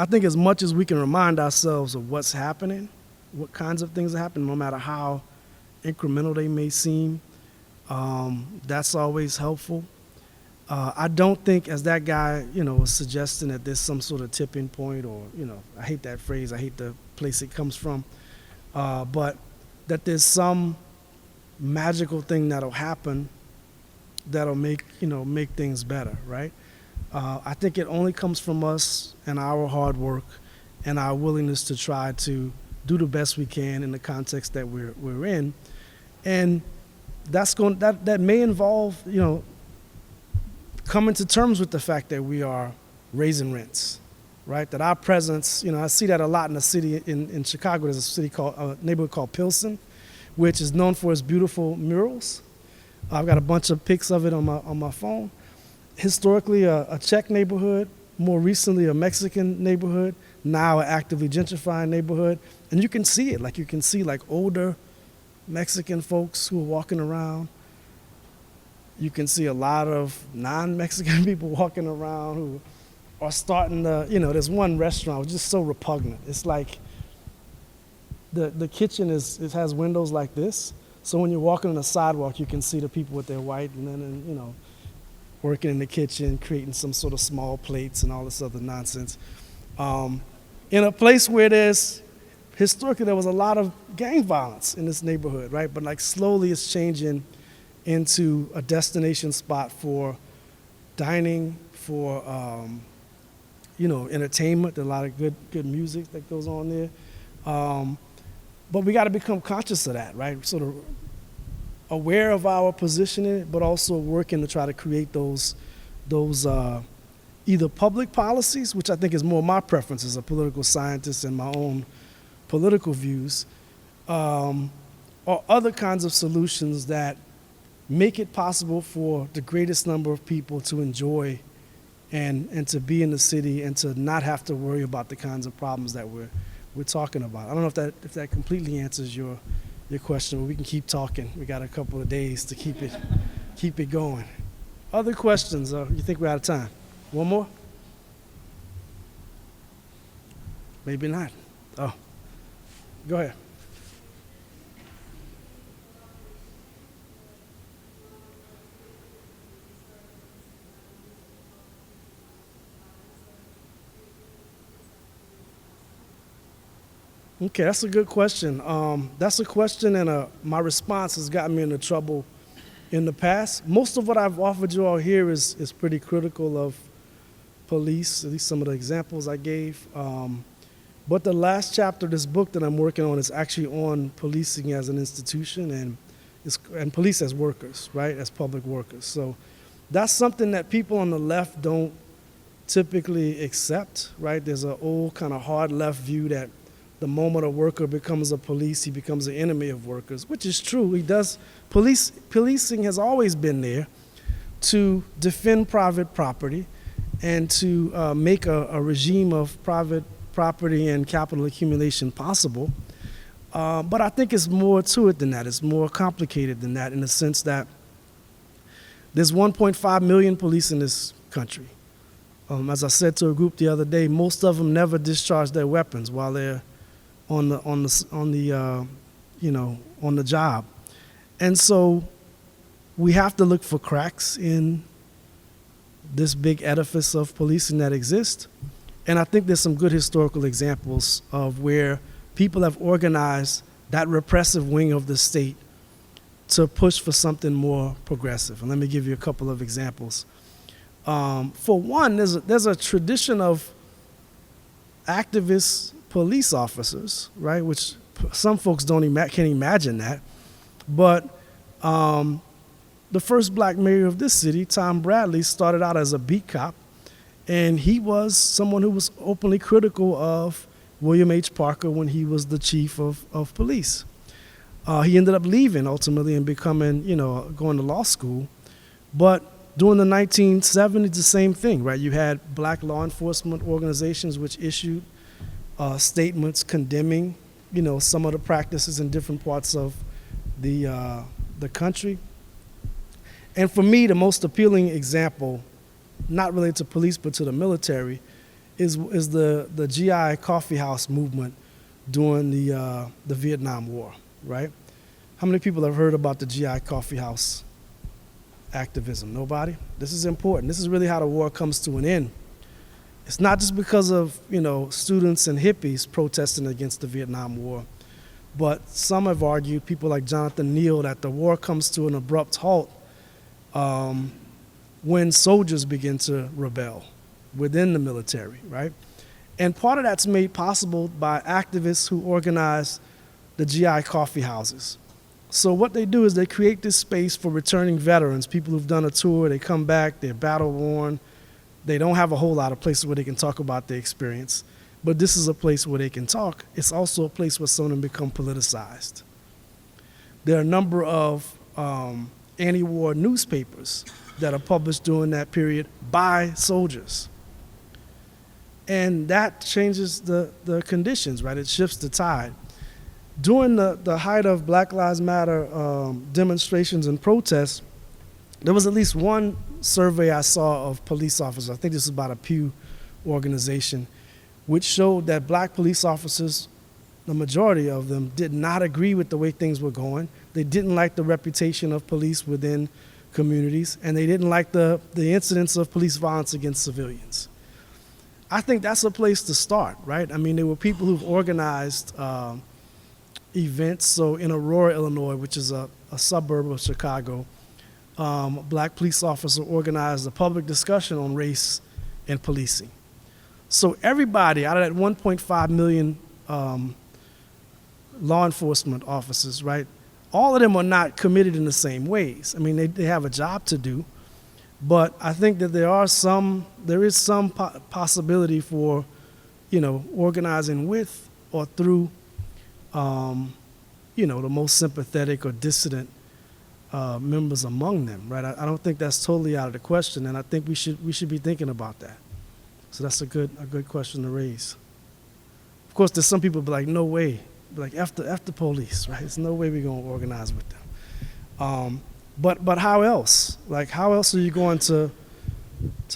think as much as we can remind ourselves of what's happening, what kinds of things are happening, no matter how incremental they may seem, that's always helpful. I don't think, as that guy, you know, was suggesting, that there's some sort of tipping point, or, you know, I hate that phrase, I hate the place it comes from, but that there's some magical thing that'll happen that'll make things better, right? I think it only comes from us and our hard work and our willingness to try to do the best we can in the context that we're in, and that may involve, you know, coming to terms with the fact that we are raising rents, right? That our presence, you know, I see that a lot in the city in Chicago. There's a neighborhood called Pilsen, which is known for its beautiful murals. I've got a bunch of pics of it on my phone. Historically, a Czech neighborhood, more recently a Mexican neighborhood, now an actively gentrifying neighborhood. And you can see it, you can see older Mexican folks who are walking around. You can see a lot of non-Mexican people walking around who are starting to, you know, there's one restaurant which is so repugnant. It's like the kitchen it has windows like this. So when you're walking on the sidewalk, you can see the people with their white and then, you know, working in the kitchen, creating some sort of small plates and all this other nonsense. In a place where historically there was a lot of gang violence in this neighborhood, right? But slowly it's changing into a destination spot for dining, for you know, entertainment. There's a lot of good music that goes on there. But we got to become conscious of that, right? Sort of aware of our positioning, but also working to try to create those either public policies, which I think is more my preference as a political scientist and my own political views, or other kinds of solutions that make it possible for the greatest number of people to enjoy and to be in the city and to not have to worry about the kinds of problems that we're talking about. I don't know if that completely answers your question, but we can keep talking. We got a couple of days to keep it going. Other questions? You think we're out of time? One more? Maybe not. Oh, go ahead. Okay, that's a good question. That's a question, and my response has gotten me into trouble in the past. Most of what I've offered you all here is pretty critical of police, at least some of the examples I gave. But the last chapter of this book that I'm working on is actually on policing as an institution and police as workers, right, as public workers. So that's something that people on the left don't typically accept, right? There's an old kind of hard left view that the moment a worker becomes a police, he becomes an enemy of workers, which is true. He does. Policing has always been there to defend private property and to make a regime of private property and capital accumulation possible. But I think it's more to it than that. It's more complicated than that in the sense that there's 1.5 million police in this country. As I said to a group the other day, most of them never discharge their weapons while they're on the job. And so we have to look for cracks in this big edifice of policing that exists. And I think there's some good historical examples of where people have organized that repressive wing of the state to push for something more progressive. And let me give you a couple of examples. For one, there's a tradition of activist police officers, right? Which some folks can't imagine that. But the first black mayor of this city, Tom Bradley, started out as a beat cop, and he was someone who was openly critical of William H. Parker when he was the chief of police. He ended up leaving ultimately and becoming, going to law school. But during the 1970s, the same thing, right? You had black law enforcement organizations which issued statements condemning, some of the practices in different parts of the country. And for me, the most appealing example, not related to police but to the military, is the GI coffee house movement during the Vietnam War, right? How many people have heard about the GI coffee house activism? Nobody? This is important. This is really how the war comes to an end. It's not just because of, students and hippies protesting against the Vietnam War, but some have argued, people like Jonathan Neal, that the war comes to an abrupt halt when soldiers begin to rebel within the military, right? And part of that's made possible by activists who organize the GI coffee houses. So what they do is they create this space for returning veterans, people who've done a tour, they come back, they're battle worn, they don't have a whole lot of places where they can talk about their experience, but this is a place where they can talk. It's also a place where some of them become politicized. There are a number of anti-war newspapers that are published during that period by soldiers. And that changes the conditions, right? It shifts the tide. During the height of Black Lives Matter demonstrations and protests, there was at least one survey I saw of police officers, I think this is about a Pew organization, which showed that black police officers, the majority of them, did not agree with the way things were going. They didn't like the reputation of police within communities, and they didn't like the incidents of police violence against civilians. I think that's a place to start, right? I mean, there were people who've organized events. So in Aurora, Illinois, which is a suburb of Chicago, a black police officer organized a public discussion on race and policing. So everybody out of that 1.5 million law enforcement officers, right, all of them are not committed in the same ways. I mean, they have a job to do, but I think that there is some possibility for, organizing with or through, the most sympathetic or dissident members among them, right? I don't think that's totally out of the question, and I think we should be thinking about that. So that's a good question to raise. Of course, there's some people be like, no way, like F the police, right? There's no way we're gonna organize with them. But how else? Like, how else are you going to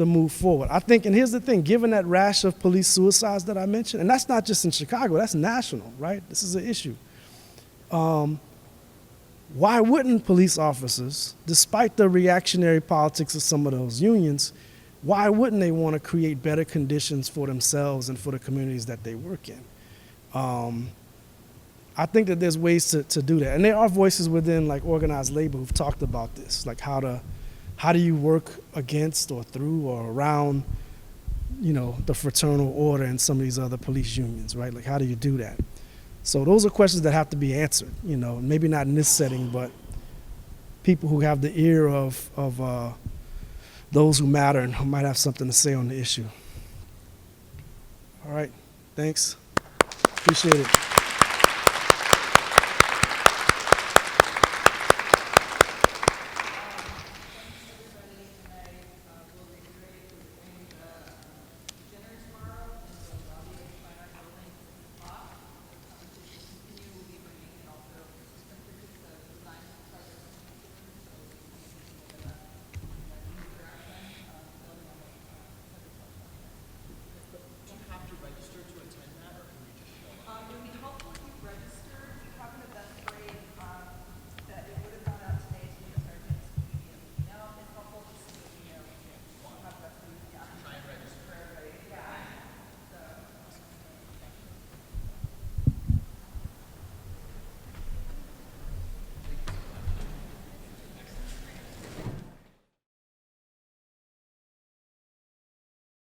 move forward? I think, and here's the thing, given that rash of police suicides that I mentioned, and that's not just in Chicago, that's national, right? This is an issue. Why wouldn't police officers, despite the reactionary politics of some of those unions, why wouldn't they want to create better conditions for themselves and for the communities that they work in? I think that there's ways to do that. And there are voices within like organized labor who've talked about this, like how do you work against or through or around, the fraternal order and some of these other police unions, right? Like, how do you do that? So those are questions that have to be answered, maybe not in this setting, but people who have the ear of those who matter and who might have something to say on the issue. All right, thanks. Appreciate it.